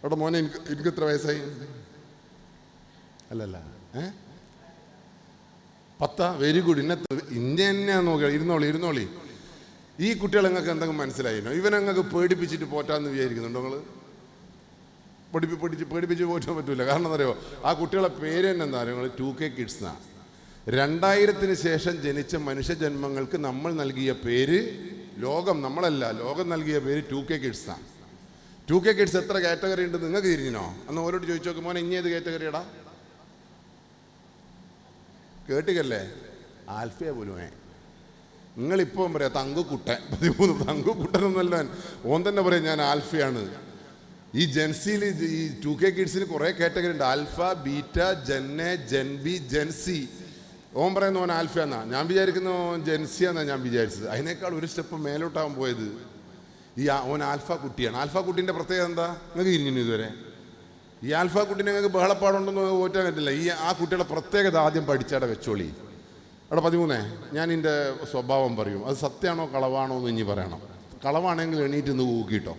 അവിടെ മോനെ എനിക്ക് എത്ര വയസ്സായി? അല്ലല്ല 10. Very good. ഇന്ത്യ തന്നെയാണ് നോക്കുക. ഇരുന്നോളി. ഈ കുട്ടികൾ നിങ്ങൾക്ക് എന്തെങ്കിലും മനസ്സിലായില്ലോ? ഇവനങ്ങൾക്ക് പേടിപ്പിച്ചിട്ട് പോറ്റാന്ന് വിചാരിക്കുന്നുണ്ടോ നിങ്ങൾ? പേടിപ്പിച്ച് പോറ്റാൻ പറ്റൂല. കാരണം എന്താ അറിയോ? ആ കുട്ടികളെ പേര് തന്നെ എന്താ പറയുക? 2K കിഡ്സ് എന്നാണ്. 2000-ന് ശേഷം ജനിച്ച മനുഷ്യജന്മങ്ങൾക്ക് നമ്മൾ നൽകിയ പേര്, നമ്മളല്ല, ലോകം നൽകിയ പേര് 2K കിഡ്സ് എന്നാണ്. 2K കിഡ്സ് എത്ര കാറ്റഗറി ഉണ്ട് നിങ്ങൾക്ക് തിരിഞ്ഞോ? അന്ന് ഓരോട് ചോദിച്ചു നോക്കും, മോനെ ഇനി ഏത് കാറ്റഗറിയടാ? കേട്ടിക്കല്ലേ? ആൽഫയ പോലും. നിങ്ങളിപ്പം പറയാം തങ്കുക്കുട്ടൻ 13. തങ്കുക്കുട്ടനൊന്നല്ല, ഓൻ തന്നെ പറയാം ഞാൻ ആൽഫയാണ്. ഈ ജെൻസിയിൽ ഈ 2K കിഡ്സിന് കുറേ കാറ്റഗറി ഉണ്ട്. ആൽഫ, ബീറ്റ, ജെന്നെ, ജെൻബി, ജെൻസി. ഓൻ പറയുന്ന ഓൻ ആൽഫ എന്നാ. ഞാൻ വിചാരിക്കുന്ന ഓൻ ജെൻസി എന്നാണ് ഞാൻ വിചാരിച്ചത്. അതിനേക്കാൾ ഒരു സ്റ്റെപ്പ് മേലോട്ടാവാൻ പോയത്. ഓൻ ആൽഫ കുട്ടിയാണ്. ആൽഫ കുട്ടീൻ്റെ പ്രത്യേകത എന്താ? നിങ്ങൾക്ക് ഇരിഞ്ഞു ഇതുവരെ ഈ ആൽഫ കുട്ടീനെ നിങ്ങൾക്ക് ബഹളപ്പാടുണ്ടെന്ന് ഓറ്റാൻ പറ്റില്ല. ആ കുട്ടിയുടെ പ്രത്യേകത ആദ്യം പഠിച്ചവിടെ വെച്ചോളി. അവിടെ 13. ഞാൻ എൻ്റെ സ്വഭാവം പറയും. അത് സത്യമാണോ കളവാണോ എന്ന് ഇനി പറയണം. കളവാണെങ്കിൽ എണീറ്റ് നിന്ന് ഊക്കിട്ടോ.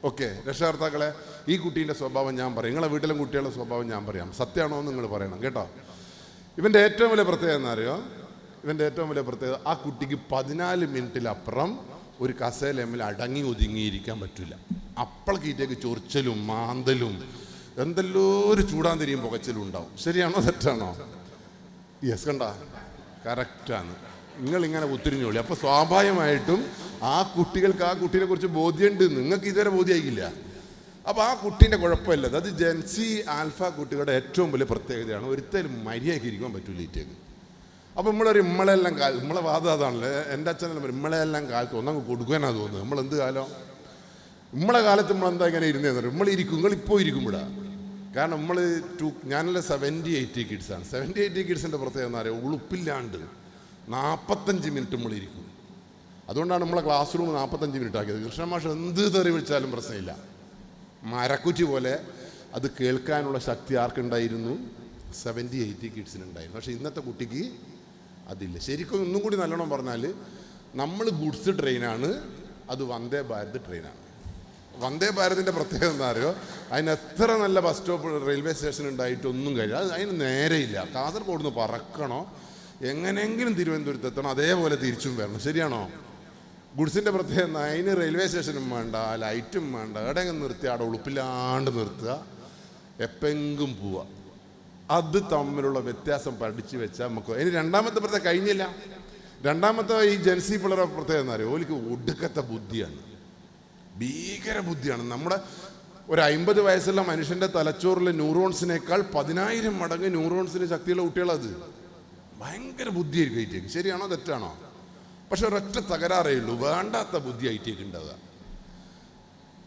ഓക്കെ രക്ഷകർത്താക്കളെ, ഈ കുട്ടീൻ്റെ സ്വഭാവം ഞാൻ പറയും. നിങ്ങളെ വീട്ടിലെ കുട്ടികളുടെ സ്വഭാവം ഞാൻ പറയാം. സത്യമാണോ എന്ന് നിങ്ങൾ പറയണം കേട്ടോ. ഇവൻ്റെ ഏറ്റവും വലിയ പ്രത്യേകത എന്താ അറിയോ? ആ കുട്ടിക്ക് 14 മിനിറ്റിലപ്പുറം ഒരു കസേലമ്മിൽ അടങ്ങി ഒതുങ്ങിയിരിക്കാൻ പറ്റില്ല. അപ്പളക്കീറ്റേക്ക് ചൊറിച്ചലും മാന്തലും എന്തെല്ലോ ഒരു ചൂടാന്തിരിയും പുകച്ചലും ഉണ്ടാവും. ശരിയാണോ തെറ്റാണോ? യെസ്, കണ്ട കറക്റ്റാണ്. നിങ്ങളിങ്ങനെ ഒത്തിരിഞ്ഞോളി. അപ്പോൾ സ്വാഭാവികമായിട്ടും ആ കുട്ടികൾക്ക് ആ കുട്ടീനെ കുറിച്ച് ബോധ്യമുണ്ട്. നിങ്ങൾക്ക് ഇതുവരെ ബോധ്യമായിക്കില്ല. അപ്പോൾ ആ കുട്ടീൻ്റെ കുഴപ്പമില്ലത്. അത് ജെൻസി ആൽഫ കുട്ടികളുടെ ഏറ്റവും വലിയ പ്രത്യേകതയാണ്. ഒരിക്കലും മര്യാദയ്ക്ക് ഇരിക്കാൻ പറ്റൂല ഈറ്റേക്ക്. അപ്പോൾ നമ്മളെല്ലാം നമ്മളെ വാദം അതാണല്ലോ. എൻ്റെ അച്ഛനെല്ലാം പറയും നമ്മളെല്ലാം കാലത്ത് ഒന്നങ്ങ് കൊടുക്കാനാണ് തോന്നുന്നത്. നമ്മളെന്ത് കാലം? നമ്മളെ കാലത്ത് നമ്മളെന്താ ഇങ്ങനെ ഇരുന്നേന്ന് പറയും. നിങ്ങളിപ്പോൾ ഇരിക്കുമ്പോഴാ. കാരണം ഞാനെല്ലാം 70-80 കിഡ്സാണ്. 70-80 കിഡ്സിൻ്റെ പ്രത്യേകത എന്താ പറയുക? ഉളുപ്പില്ലാണ്ട് 45 മിനിറ്റ് നമ്മളിരിക്കും. അതുകൊണ്ടാണ് നമ്മളെ ക്ലാസ് റൂം 45 മിനിറ്റ് ആക്കിയത്. കൃഷ്ണമാഷ് എന്ത് തെറി വിളിച്ചാലും പ്രശ്നമില്ല. മരക്കുറ്റി പോലെ അത് കേൾക്കാനുള്ള ശക്തി ആർക്കുണ്ടായിരുന്നു? 70-80 കിഡ്സിനുണ്ടായിരുന്നു. പക്ഷേ ഇന്നത്തെ കുട്ടിക്ക് അതില്ല. ശരിക്കും ഒന്നും കൂടി നല്ലോണം പറഞ്ഞാൽ നമ്മൾ ഗുഡ്സ് ട്രെയിനാണ്, അത് വന്ദേ ഭാരത് ട്രെയിനാണ്. വന്ദേ ഭാരതിൻ്റെ പ്രത്യേകത എന്താ അറിയോ? അതിന് എത്ര നല്ല ബസ് സ്റ്റോപ്പ് റെയിൽവേ സ്റ്റേഷൻ ഉണ്ടായിട്ടൊന്നും കഴിയില്ല. അതിന് നേരെയില്ല. കാസർഗോഡ് നിന്ന് പറക്കണോ, എങ്ങനെയെങ്കിലും തിരുവനന്തപുരത്ത് എത്തണം, അതേപോലെ തിരിച്ചും വരണം. ശരിയാണോ? ഗുഡ്സിൻ്റെ പ്രത്യേകത അതിന് റെയിൽവേ സ്റ്റേഷനും വേണ്ട, ലൈറ്റും വേണ്ട, എവിടെയെങ്കിലും നിർത്തി അവിടെ ഉളുപ്പില്ലാണ്ട് നിർത്തുക, എപ്പെങ്കും പോവുക. അത് തമ്മിലുള്ള വ്യത്യാസം പഠിച്ചു വെച്ചാൽ നമുക്ക്. ഇനി രണ്ടാമത്തെ പ്രത്യേകത കഴിഞ്ഞില്ല. രണ്ടാമത്തെ ഈ ജെൻസി പിള്ളേരുടെ പ്രത്യേകത എന്താ അറിയോ? ഓലിക്ക് ഒടുക്കത്തെ ബുദ്ധിയാണ്, ഭീകര ബുദ്ധിയാണ്. നമ്മുടെ ഒരു 50 വയസ്സുള്ള മനുഷ്യൻ്റെ തലച്ചോറിലെ ന്യൂറോൺസിനേക്കാൾ 10,000 മടങ്ങ് ന്യൂറോൺസിന് ശക്തിയുള്ള കുട്ടികളത്. ഭയങ്കര ബുദ്ധിയായിരിക്കും ഐറ്റേക്ക്. ശരിയാണോ തെറ്റാണോ? പക്ഷെ ഒരൊറ്റ തകരാറേ ഉള്ളൂ, വേണ്ടാത്ത ബുദ്ധി ഐറ്റേക്ക് ഉണ്ടാവുക.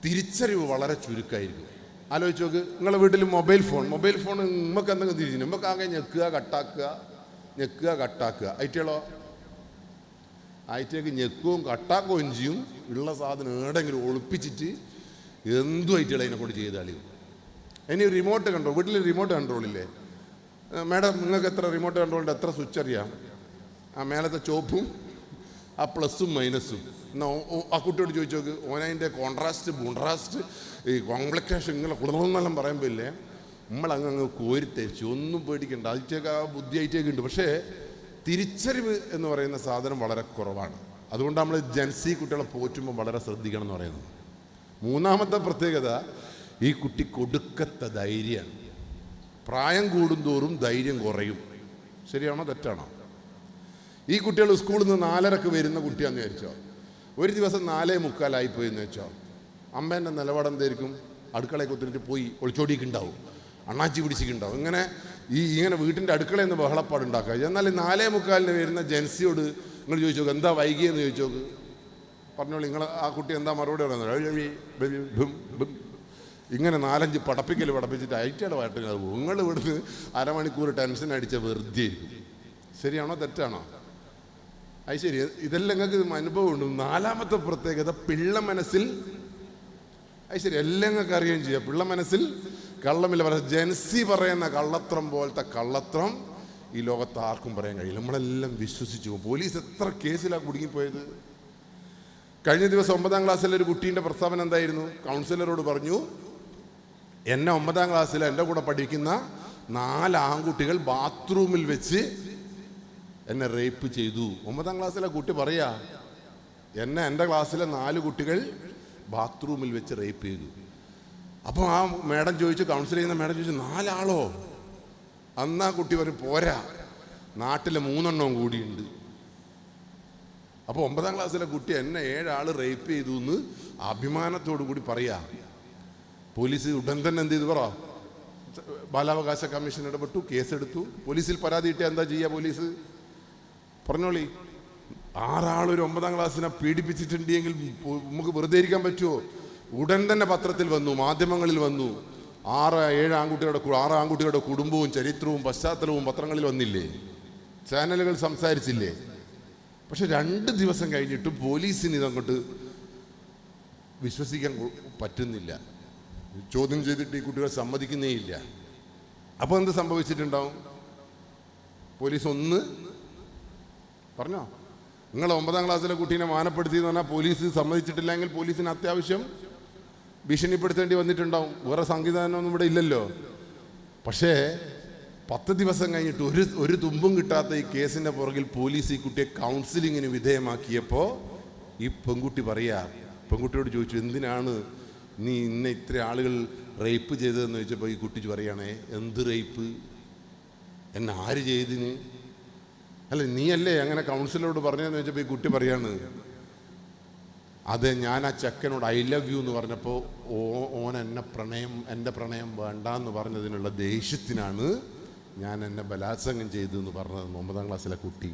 തിരിച്ചറിവ് വളരെ ചുരുക്കമായിരിക്കും. ആലോചിച്ച് നോക്ക്, നിങ്ങളുടെ വീട്ടിൽ മൊബൈൽ ഫോൺ നമുക്ക് എന്തെങ്കിലും തിരിച്ചു നമുക്ക് ആകെ ഞെക്കുക കട്ടാക്കുക. ഐറ്റേക്ക് ഞെക്കുകയും കട്ടാക്കുകയും ചെയ്യും. ഉള്ള സാധനം എവിടെയെങ്കിലും ഒളിപ്പിച്ചിട്ട് എന്തും ഐറ്റുകൾ അതിനെ കൊണ്ട് ചെയ്ത് കളിയും. ഇനി റിമോട്ട് കൺട്രോൾ, വീട്ടിൽ റിമോട്ട് കൺട്രോളില്ലേ മാഡം? നിങ്ങൾക്ക് എത്ര റിമോട്ട് കൺട്രോളിൻ്റെ എത്ര സ്വിച്ച് അറിയാം? ആ മേലത്തെ ചോപ്പും ആ പ്ലസും മൈനസും. എന്നാൽ ആ കുട്ടിയോട് ചോദിച്ചു നോക്ക്, ഓനതിൻ്റെ കോൺട്രാസ്റ്റ് ഈ കോംപ്ലിക്കേഷൻ ഇങ്ങനെ കുടുംബമെന്നെല്ലാം പറയുമ്പോൾ ഇല്ലേ നമ്മളങ്ങ് കോരിത്തരിച്ചു. ഒന്നും പേടിക്കണ്ട, അതിറ്റേക്ക് ആ ബുദ്ധി ആയിട്ടേക്ക് ഉണ്ട്. പക്ഷേ തിരിച്ചറിവ് എന്ന് പറയുന്ന സാധനം വളരെ കുറവാണ്. അതുകൊണ്ട് നമ്മൾ ജെൻസി കുട്ടികളെ പോറ്റുമ്പോൾ വളരെ ശ്രദ്ധിക്കണം എന്ന് പറയുന്നത്. മൂന്നാമത്തെ പ്രത്യേകത, ഈ കുട്ടി കൊടുക്കത്ത ധൈര്യമാണ്. പ്രായം കൂടുന്തോറും ധൈര്യം കുറയും. ശരിയാണോ തെറ്റാണോ? ഈ കുട്ടികൾ സ്കൂളിൽ നിന്ന് 4:30 വരുന്ന കുട്ടിയാന്ന് വിചാരിച്ചോ, ഒരു ദിവസം 4:45 എന്ന് വെച്ചോ, അമ്മേൻ്റെ നിലപാട് എന്തായിരിക്കും? അടുക്കളയൊക്കെ ഒത്തിരിട്ട് പോയി ഒളിച്ചോടിക്കുണ്ടാവും, അണ്ണാച്ചി പിടിച്ചിട്ടുണ്ടാവും. ഇങ്ങനെ വീട്ടിൻ്റെ അടുക്കളയിൽ നിന്ന് ബഹളപ്പാടുണ്ടാക്കുക. എന്നാൽ 4:45 വരുന്ന ജെൻസിയോട് നിങ്ങൾ ചോദിച്ചു നോക്ക്, എന്താ വൈകിയെന്ന് ചോദിച്ചു നോക്ക്. പറഞ്ഞോളൂ, നിങ്ങൾ ആ കുട്ടി എന്താ മറുപടി പറയുന്നത്? ഇങ്ങനെ 4-5 പഠിപ്പിച്ചിട്ട് ഐറ്റയുടെ പാട്ട് പോകും. നിങ്ങൾ ഇവിടുന്ന് അരമണിക്കൂർ ടെൻഷൻ അടിച്ച വെറുതെ ഇരിക്കും. ശരിയാണോ തെറ്റാണോ? അത് ശരി, ഇതെല്ലാം നിങ്ങൾക്ക് അനുഭവം ഉണ്ട്. നാലാമത്തെ പ്രത്യേകത, പിള്ള മനസ്സിൽ, അത് ശരി എല്ലാം നിങ്ങൾക്ക് അറിയുകയും ചെയ്യാം, പിള്ള മനസ്സിൽ കള്ളമില്ല. പക്ഷേ ജെൻസി പറയുന്ന കള്ളത്രം പോലത്തെ കള്ളത്രം ഈ ലോകത്ത് ആർക്കും പറയാൻ കഴിയില്ല. നമ്മളെല്ലാം വിശ്വസിച്ചു പോകും. പോലീസ് എത്ര കേസിലാണ് കുടുങ്ങിപ്പോയത്. കഴിഞ്ഞ ദിവസം 9ാം ക്ലാസ്സിലെ ഒരു കുട്ടീൻ്റെ പ്രസ്താവന എന്തായിരുന്നു? കൗൺസിലറോട് പറഞ്ഞു, എന്നെ 9ാം ക്ലാസ്സിൽ എൻ്റെ കൂടെ പഠിക്കുന്ന 4 ആൺകുട്ടികൾ ബാത്റൂമിൽ വെച്ച് എന്നെ റേപ്പ് ചെയ്തു. 9ാം ക്ലാസ്സിലെ കുട്ടി പറയാ, എൻ്റെ ക്ലാസ്സിലെ 4 കുട്ടികൾ ബാത്റൂമിൽ വെച്ച് റേപ്പ് ചെയ്തു. അപ്പോൾ ആ മേഡം ചോദിച്ചു, കൗൺസിൽ ചെയ്യുന്ന മേഡം ചോദിച്ചു, 4 ആളോ? അന്നാ കുട്ടി പറയും, പോരാ, നാട്ടിലെ 3 എണ്ണവും കൂടിയുണ്ട്. അപ്പോൾ 9ാം ക്ലാസ്സിലെ കുട്ടി എന്നെ 7 ആൾ റേപ്പ് ചെയ്തു എന്ന് അഭിമാനത്തോടു കൂടി പറയാ. പോലീസ് ഉടൻ തന്നെ എന്ത് ചെയ്തു പറ, ബാലാവകാശ കമ്മീഷൻ ഇടപെട്ടു, കേസെടുത്തു. പോലീസിൽ പരാതി കിട്ടിയാൽ എന്താ ചെയ്യുക പോലീസ്? പറഞ്ഞോളി. 6 ആൾ ഒരു 9ാം ക്ലാസ്സിനെ പീഡിപ്പിച്ചിട്ടുണ്ടെങ്കിൽ നമുക്ക് വെറുതെ ഇരിക്കാൻ പറ്റുമോ? ഉടൻ തന്നെ പത്രത്തിൽ വന്നു, മാധ്യമങ്ങളിൽ വന്നു. 6 ആൺകുട്ടികളുടെ കുടുംബവും ചരിത്രവും പശ്ചാത്തലവും പത്രങ്ങളിൽ വന്നില്ലേ? ചാനലുകൾ സംസാരിച്ചില്ലേ? പക്ഷെ 2 ദിവസം കഴിഞ്ഞിട്ടും പോലീസിന് ഇതങ്ങോട്ട് വിശ്വസിക്കാൻ പറ്റുന്നില്ല. ചോദ്യം ചെയ്തിട്ട് ഈ കുട്ടികൾ സമ്മതിക്കുന്നേ ഇല്ല. അപ്പോൾ എന്ത് സംഭവിച്ചിട്ടുണ്ടാവും? പോലീസ് ഒന്ന് പറഞ്ഞോ, നിങ്ങൾ 9ാം ക്ലാസ്സിലെ കുട്ടീനെ മാനപ്പെടുത്തി എന്ന് പറഞ്ഞാൽ പോലീസ് സമ്മതിച്ചിട്ടില്ലെങ്കിൽ പോലീസിന് അത്യാവശ്യം ഭീഷണിപ്പെടുത്തേണ്ടി വന്നിട്ടുണ്ടാവും. വേറെ സംവിധാനമൊന്നും ഇവിടെ ഇല്ലല്ലോ. പക്ഷേ 10 ദിവസം കഴിഞ്ഞിട്ട് ഒരു തുമ്പും കിട്ടാത്ത ഈ കേസിൻ്റെ പുറകിൽ പോലീസ് ഈ കുട്ടിയെ കൗൺസിലിങ്ങിന് വിധേയമാക്കിയപ്പോൾ ഈ പെൺകുട്ടി പറയാ, പെൺകുട്ടിയോട് ചോദിച്ചു, എന്തിനാണ് നീ ഇത്ര ആളുകൾ റേപ്പ് ചെയ്തതെന്ന് ചോദിച്ചപ്പോൾ ഈ കുട്ടി പറയുകയാണേ, എന്ത് റേപ്പ്? എന്നെ ആര് ചെയ്തിന്? അല്ല, നീയല്ലേ അങ്ങനെ കൗൺസിലറോട് പറഞ്ഞതെന്ന് ചോദിച്ചപ്പോൾ ഈ കുട്ടി പറയാണ്, അതെ, ഞാൻ ആ ചെക്കനോട് ഐ ലവ് യു എന്ന് പറഞ്ഞപ്പോൾ ഓൻ എൻ്റെ പ്രണയം വേണ്ടാന്ന് പറഞ്ഞതിനുള്ള ദേഷ്യത്തിനാണ് ഞാൻ എന്നെ ബലാത്സംഗം ചെയ്തതെന്ന് പറഞ്ഞത് 9ാം ക്ലാസ്സിലെ കുട്ടി.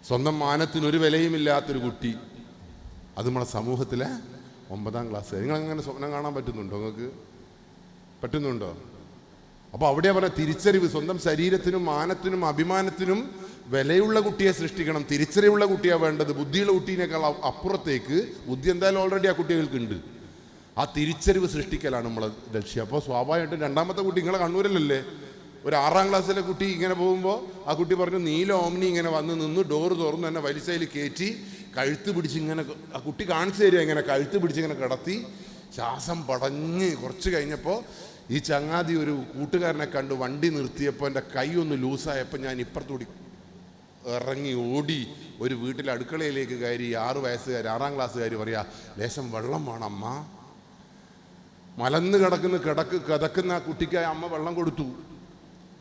സ്വന്തം മാനത്തിനൊരു വിലയുമില്ലാത്തൊരു കുട്ടി, അത് നമ്മുടെ സമൂഹത്തിലെ 9ാം ക്ലാസ്. നിങ്ങളങ്ങനെ സ്വപ്നം കാണാൻ പറ്റുന്നുണ്ടോ? നിങ്ങൾക്ക് പറ്റുന്നുണ്ടോ? അപ്പോൾ അവിടെ പറഞ്ഞ തിരിച്ചറിവ്, സ്വന്തം ശരീരത്തിനും മാനത്തിനും അഭിമാനത്തിനും വിലയുള്ള കുട്ടിയെ സൃഷ്ടിക്കണം. തിരിച്ചറിവുള്ള കുട്ടിയാണ് വേണ്ടത്. ബുദ്ധിയുള്ള കുട്ടീനേക്കാൾ അപ്പുറത്തേക്ക് ബുദ്ധി എന്തായാലും ഓൾറെഡി ആ കുട്ടികൾക്കുണ്ട്. ആ തിരിച്ചറിവ് സൃഷ്ടിക്കലാണ് നമ്മളെ ലക്ഷ്യം. അപ്പോൾ സ്വാഭാവികമായിട്ടും 2ാമത്തെ കുട്ടി, നിങ്ങളെ കണ്ണൂരിലല്ലേ, ഒരു 6ാം ക്ലാസ്സിലെ കുട്ടി ഇങ്ങനെ പോകുമ്പോൾ ആ കുട്ടി പറഞ്ഞു, നീല ഓമ്നി ഇങ്ങനെ വന്ന് നിന്ന് ഡോറ് തുറന്ന് എന്നെ വലിച്ചയിൽ കയറ്റി കഴുത്ത് പിടിച്ച് ഇങ്ങനെ, ആ കുട്ടി കാണിച്ചു തരിക, ഇങ്ങനെ കഴുത്ത് പിടിച്ച് ഇങ്ങനെ കിടത്തി ശ്വാസം പടഞ്ഞ് കുറച്ച് കഴിഞ്ഞപ്പോൾ ഈ ചങ്ങാതി ഒരു കൂട്ടുകാരനെ കണ്ട് വണ്ടി നിർത്തിയപ്പോൾ എൻ്റെ കൈ ഒന്ന് ലൂസായപ്പോൾ ഞാൻ ഇപ്പുറത്തൂടി ഇറങ്ങി ഓടി ഒരു വീട്ടിലെ അടുക്കളയിലേക്ക് കയറി. 6 വയസ്സുകാരി 6ാം ക്ലാസ്സുകാരി പറയാ, ലേശം വെള്ളം വേണം അമ്മ. മലന്ന് കിടക്കുന്ന ആ കുട്ടിക്കായി അമ്മ വെള്ളം കൊടുത്തു,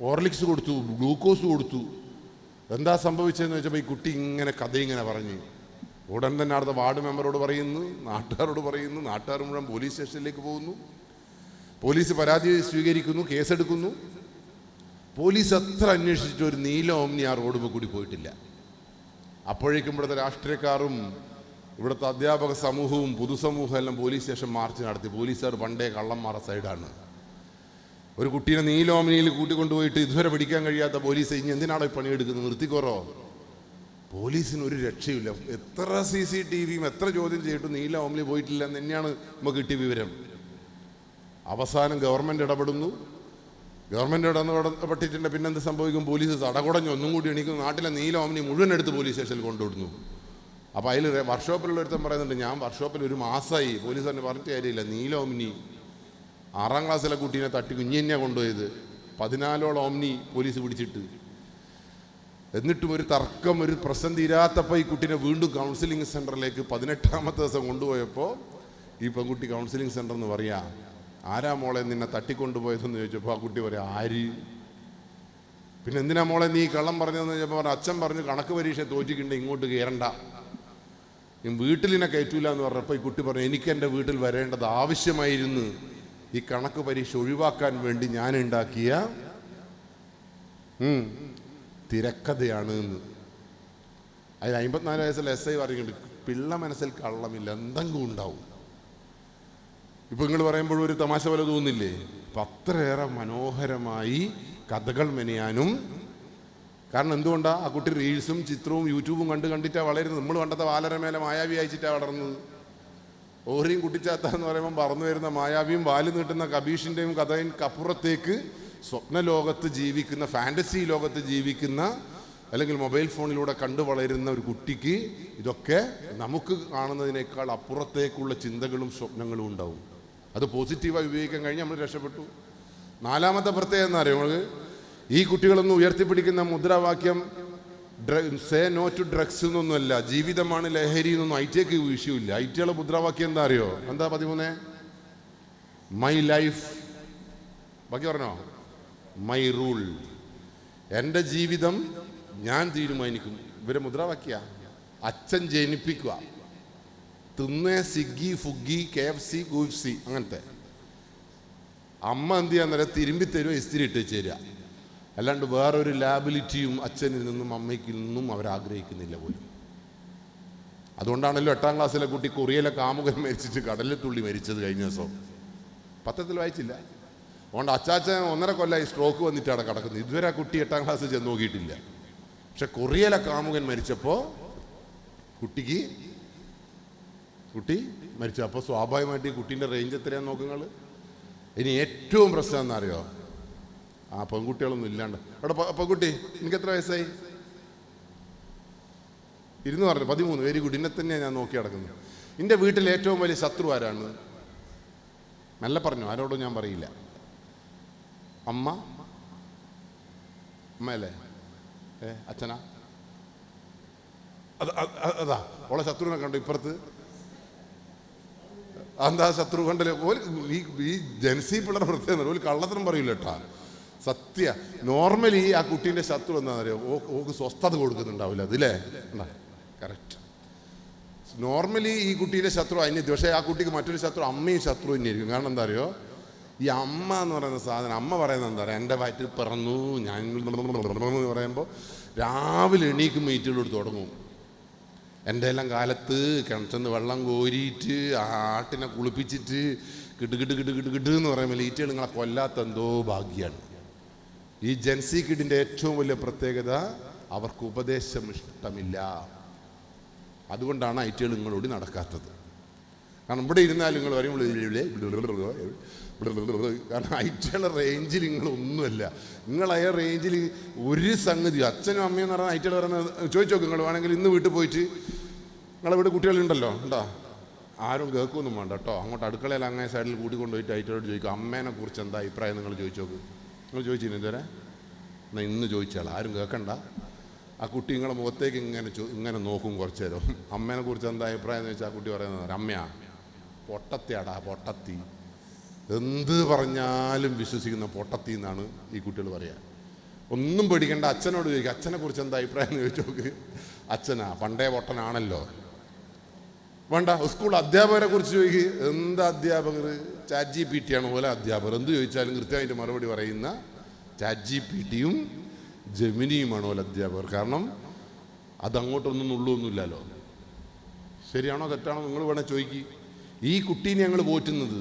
ഹോർലിക്സ് കൊടുത്തു, ഗ്ലൂക്കോസ് കൊടുത്തു. എന്താ സംഭവിച്ചതെന്ന് വെച്ചപ്പോൾ ഈ കുട്ടി ഇങ്ങനെ കഥയിങ്ങനെ പറഞ്ഞ് ഉടൻ തന്നെ അടുത്ത വാർഡ് മെമ്പറോട് പറയുന്നു, നാട്ടുകാരോട് പറയുന്നു. നാട്ടുകാർ മുഴുവൻ പോലീസ് സ്റ്റേഷനിലേക്ക് പോകുന്നു. പോലീസ് പരാതി സ്വീകരിക്കുന്നു, കേസെടുക്കുന്നു. പോലീസ് എത്ര അന്വേഷിച്ചിട്ട് ഒരു നീല ഓമ്നി ആ റോഡുമ്പോൾ കൂടി പോയിട്ടില്ല. അപ്പോഴേക്കും ഇവിടുത്തെ രാഷ്ട്രീയക്കാരും ഇവിടുത്തെ അധ്യാപക സമൂഹവും പൊതുസമൂഹവും എല്ലാം പോലീസ് സ്റ്റേഷൻ മാർച്ച് നടത്തി. പോലീസുകാർ പണ്ടേ കള്ളന്മാരുടെ സൈഡാണ്. ഒരു കുട്ടീനെ നീല ഓമ്നിയിൽ കൂട്ടിക്കൊണ്ടുപോയിട്ട് ഇതുവരെ പിടിക്കാൻ കഴിയാത്ത പോലീസ് ഇനി എന്തിനാണോ ഈ പണിയെടുക്കുന്നത്? നിർത്തിക്കോറോ. പോലീസിന് ഒരു രക്ഷയില്ല. എത്ര CCTVയും എത്ര ചോദ്യം ചെയ്തിട്ടും നീല ഓമ്നി പോയിട്ടില്ല എന്ന് തന്നെയാണ് നമുക്ക് കിട്ടിയ വിവരം. അവസാനം ഗവൺമെൻറ് ഇടപെടുന്നു. ഗവൺമെൻറ് ഇടപെട്ടിട്ടുണ്ട്. പിന്നെന്ത് സംഭവിക്കും? പോലീസ് തടകുടഞ്ഞ് ഒന്നും കൂടി എണീക്കും. നാട്ടിലെ നീല ഓമ്നി മുഴുവൻ എടുത്ത് പോലീസ് സ്റ്റേഷനിൽ കൊണ്ടുവിടുന്നു. അപ്പോൾ അതിൽ വർക്ക്ഷോപ്പിലുള്ള ഒരുത്തൻ പറയുന്നുണ്ട്, ഞാൻ വർക്ക്ഷോപ്പിൽ 1 മാസമായി. പോലീസ് തന്നെ പറഞ്ഞിട്ട് കാര്യമില്ല, നീല ഓമ്നി 6ാം ക്ലാസ്സിലെ കുട്ടീനെ തട്ടി കുഞ്ഞി തന്നെയാണ് കൊണ്ടുപോയത്. 14ഓളം ഓമ്നി പോലീസ് പിടിച്ചിട്ട്. എന്നിട്ടും ഒരു തർക്കം, ഒരു പ്രശ്നം തീരാത്തപ്പോൾ ഈ കുട്ടീനെ വീണ്ടും കൗൺസിലിംഗ് സെൻ്ററിലേക്ക് 18ാമത്തെ ദിവസം കൊണ്ടുപോയപ്പോൾ ഈ പെൺകുട്ടി കൗൺസിലിംഗ് സെൻ്റർ എന്ന് പറയാ, ആരാ മോളെ നിന്നെ തട്ടിക്കൊണ്ടുപോയതെന്ന് ചോദിച്ചപ്പോൾ ആ കുട്ടി പറയാം, ആര്? പിന്നെ എന്തിനാ മോളെ നീ കള്ളം പറഞ്ഞതെന്ന് ചോദിച്ചപ്പോൾ അച്ഛൻ പറഞ്ഞു, കണക്ക് പരീക്ഷ തോറ്റിട്ടുണ്ട്, ഇങ്ങോട്ട് കയറണ്ട, വീട്ടിലിനെ കയറ്റൂല എന്ന് പറഞ്ഞപ്പോൾ ഈ കുട്ടി പറഞ്ഞു, എനിക്ക് എൻ്റെ വീട്ടിൽ വരേണ്ടത് ആവശ്യമായിരുന്നു. ഈ കണക്ക് പരീക്ഷ ഒഴിവാക്കാൻ വേണ്ടി ഞാൻ ഉണ്ടാക്കിയ തിരക്കഥയാണ് എന്ന്. അതിൽ 54 വയസ്സിൽ SI പറയുന്നുണ്ട്, പിള്ള മനസ്സിൽ കള്ളമില്ല, എന്തെങ്കിലും ഉണ്ടാവും. ഇപ്പം നിങ്ങൾ പറയുമ്പോഴും ഒരു തമാശ പോലെ തോന്നില്ലേ? അപ്പം അത്രയേറെ മനോഹരമായി കഥകൾ മെനയാനും. കാരണം എന്തുകൊണ്ടാണ്? ആ കുട്ടി റീൽസും ചിത്രവും യൂട്യൂബും കണ്ടിട്ടാണ് വളരുന്നത്. നമ്മൾ പണ്ടത്തെ വാലരമേലെ മായാവി അയച്ചിട്ടാണ് വളർന്നത്. ഓഹരിയും കുട്ടിച്ചാത്ത എന്ന് പറയുമ്പോൾ പറന്നു വരുന്ന മായാവിയും വാല് നീട്ടുന്ന കബീഷിൻ്റെയും കഥയ്ക്കപ്പുറത്തേക്ക് സ്വപ്ന ലോകത്ത് ജീവിക്കുന്ന, ഫാൻറ്റസി ലോകത്ത് ജീവിക്കുന്ന, അല്ലെങ്കിൽ മൊബൈൽ ഫോണിലൂടെ കണ്ടു വളരുന്ന ഒരു കുട്ടിക്ക് ഇതൊക്കെ നമുക്ക് കാണുന്നതിനേക്കാൾ അപ്പുറത്തേക്കുള്ള ചിന്തകളും സ്വപ്നങ്ങളും ഉണ്ടാവും. അത് പോസിറ്റീവായി ഉപയോഗിക്കാൻ കഴിഞ്ഞ് നമ്മൾ രക്ഷപ്പെട്ടു. നാലാമത്തെ പ്രത്യേകത എന്താ അറിയോ നമ്മൾ? ഈ കുട്ടികളൊന്നും ഉയർത്തിപ്പിടിക്കുന്ന മുദ്രാവാക്യം സേ നോ ടു ഡ്രഗ്സ് എന്നൊന്നുമല്ല, ജീവിതമാണ് ലഹരി എന്നൊന്നും ഐറ്റിക്ക് വിഷയമില്ല. ഐറ്റിയുടെ മുദ്രാവാക്യം എന്താ അറിയോ? എന്താ 13? മൈ ലൈഫ്, ബാക്കി പറഞ്ഞോ, മൈ റൂൾ, എൻ്റെ ജീവിതം ഞാൻ തീരുമാനിക്കും. ഇവരെ മുദ്രാവാക്യ അച്ഛൻ ജനിപ്പിക്കുക, തിന്നേ സിഗ്ഗി ഫുഗ്ഗി KFC ഗൂഫ്സി അങ്ങനത്തെ. അമ്മ എന്ത് ചെയ്യാൻ നേരം തിരുമ്പി തരുമോ, ഇസ്തിരി ഇട്ട് ചേരുക. അല്ലാണ്ട് വേറൊരു ലാബിലിറ്റിയും അച്ഛനിൽ നിന്നും അമ്മയ്ക്കിൽ നിന്നും അവരാഗ്രഹിക്കുന്നില്ല പോലും. അതുകൊണ്ടാണല്ലോ 8ാം ക്ലാസ്സിലെ കുട്ടി കൊറിയയിലെ കാമുകൻ മരിച്ചിട്ട് കടലിൽ തുള്ളി മരിച്ചത് കഴിഞ്ഞ ദിവസം. പത്രത്തിൽ വായിച്ചില്ല. അതുകൊണ്ട് അച്ചാച്ചൻ 1.5 കൊല്ലമായി സ്ട്രോക്ക് വന്നിട്ടാണ് കിടക്കുന്നത്. ഇതുവരെ ആ കുട്ടി 8ാം ക്ലാസ് ചെന്ന് നോക്കിയിട്ടില്ല. പക്ഷെ കൊറിയയിലെ കാമുകൻ മരിച്ചപ്പോൾ കുട്ടി മരിച്ചു. അപ്പോൾ സ്വാഭാവികമായിട്ട് ഈ കുട്ടീൻ്റെ റേഞ്ച് എത്രയാന്ന് നോക്കുങ്ങൾ. ഇനി ഏറ്റവും പ്രശ്നം എന്നറിയോ? ആ പെൺകുട്ടികളൊന്നും ഇല്ലാണ്ട്. അവിടെ പെൺകുട്ടി എനിക്ക് എത്ര വയസ്സായി? 2 പറഞ്ഞു 13. Very good. ഇന്നെ തന്നെയാണ് ഞാൻ നോക്കി നടക്കുന്നത്. എൻ്റെ വീട്ടിൽ ഏറ്റവും വലിയ ശത്രു ആരാണ്? നല്ല പറഞ്ഞു, ആരോടും ഞാൻ പറയില്ല. അമ്മയല്ലേ? അച്ഛനാ? അതാ ഓളെ ശത്രുവിനെ കണ്ടു ഇപ്പുറത്ത്. എന്താ ശത്രു കണ്ടല്ലേ? ഈ ജൻസി പിള്ളേരുടെ പ്രത്യേകത ഒരു കള്ളത്തിനും പറയില്ല കേട്ടാ. സത്യ നോർമലി ആ കുട്ടീൻ്റെ ശത്രു എന്താ പറയുക? ഓക്ക് സ്വസ്ഥത കൊടുക്കുന്നുണ്ടാവില്ല അതില്ലേ? കറക്റ്റ്. നോർമലി ഈ കുട്ടീൻ്റെ ശത്രു അന്യത്തി. പക്ഷേ ആ കുട്ടിക്ക് മറ്റൊരു ശത്രു അമ്മയും ശത്രു തന്നെയായിരിക്കും. കാരണം എന്താ അറിയോ? ഈ അമ്മ എന്ന് പറയുന്ന സാധനം, അമ്മ പറയുന്നത് എന്താ പറയുക? എൻ്റെ വയറ്റിൽ പിറന്നു ഞാൻ എന്ന് പറയുമ്പോൾ രാവിലെ എണീക്കും മീറ്റുകളോട് തുടങ്ങും. എൻ്റെ എല്ലാം കാലത്ത് കിണറ്റെന്ന് വെള്ളം കോരിയിട്ട് ആട്ടിനെ കുളിപ്പിച്ചിട്ട് കിട്ട് എന്ന് പറയുമ്പോൾ ഈറ്റകൾ നിങ്ങളെ കൊല്ലാത്ത എന്തോ ഭാഗ്യമാണ്. ഈ ജൻസി കിഡിൻ്റെ ഏറ്റവും വലിയ പ്രത്യേകത അവർക്ക് ഉപദേശം ഇഷ്ടമില്ല. അതുകൊണ്ടാണ് ഐറ്റകൾ നിങ്ങളോട് നടക്കാത്തത്. കാരണം ഇവിടെ ഇരുന്നാൽ നിങ്ങൾ പറയുമ്പോൾ കാരണം ഐറ്റകളുടെ റേഞ്ചിൽ നിങ്ങളൊന്നുമല്ല. നിങ്ങളെ റേഞ്ചിൽ ഒരു സംഗതി അച്ഛനും അമ്മയും എന്ന് പറഞ്ഞാൽ ഐറ്റകൾ പറയുന്നത് ചോദിച്ചു നോക്കും. നിങ്ങൾ വേണമെങ്കിൽ ഇന്ന് വീട്ടിൽ പോയിട്ട് നിങ്ങളെ വീട് കുട്ടികളുണ്ടല്ലോ ഉണ്ടോ, ആരും കേൾക്കൊന്നും വേണ്ട കേട്ടോ. അങ്ങോട്ട് അടുക്കളയിൽ അങ്ങേ സൈഡിൽ കൂട്ടിക്കൊണ്ടുപോയിട്ട് ഐറ്റകളോട് ചോദിക്കും അമ്മേനെ കുറിച്ച് എന്താ അഭിപ്രായം നിങ്ങൾ ചോദിച്ചു നോക്ക്. നിങ്ങൾ ചോദിച്ചില്ല ഇതുവരെ? എന്നാൽ ഇന്ന് ചോദിച്ചാൽ ആരും കേൾക്കണ്ട. ആ കുട്ടി നിങ്ങളെ മുഖത്തേക്ക് ഇങ്ങനെ നോക്കും കുറച്ച് നേരം. അമ്മേനെ കുറിച്ച് എന്താ അഭിപ്രായം എന്ന് വെച്ചാൽ ആ കുട്ടി പറയുന്നത് അമ്മയാ പൊട്ടത്തിയാടാ പൊട്ടത്തി, എന്ത് പറഞ്ഞാലും വിശ്വസിക്കുന്ന പൊട്ടത്തി എന്നാണ് ഈ കുട്ടികൾ പറയുക. ഒന്നും പേടിക്കേണ്ട. അച്ഛനോട് ചോദിക്കുക അച്ഛനെ കുറിച്ച് എന്താ അഭിപ്രായം എന്ന് ചോദിച്ചു നോക്ക്. അച്ഛനാ പണ്ടേ പൊട്ടനാണല്ലോ. വേണ്ട. സ്കൂൾ അധ്യാപകരെ കുറിച്ച് ചോദിക്കുക. എന്താ അധ്യാപകർ? ChatGPT ആണ് പോലെ അധ്യാപകർ. എന്ത് ചോദിച്ചാലും കൃത്യമായിട്ട് മറുപടി പറയുന്ന ChatGPTയും ജെമിനിയുമാണ് പോലെ അധ്യാപകർ. കാരണം അതങ്ങോട്ടൊന്നും ഉള്ളൊന്നുമില്ലല്ലോ. ശരിയാണോ തെറ്റാണോ നിങ്ങൾ വേണേൽ ചോദിക്കുക. ഈ കുട്ടീനെ ഞങ്ങൾ പോറ്റുന്നത്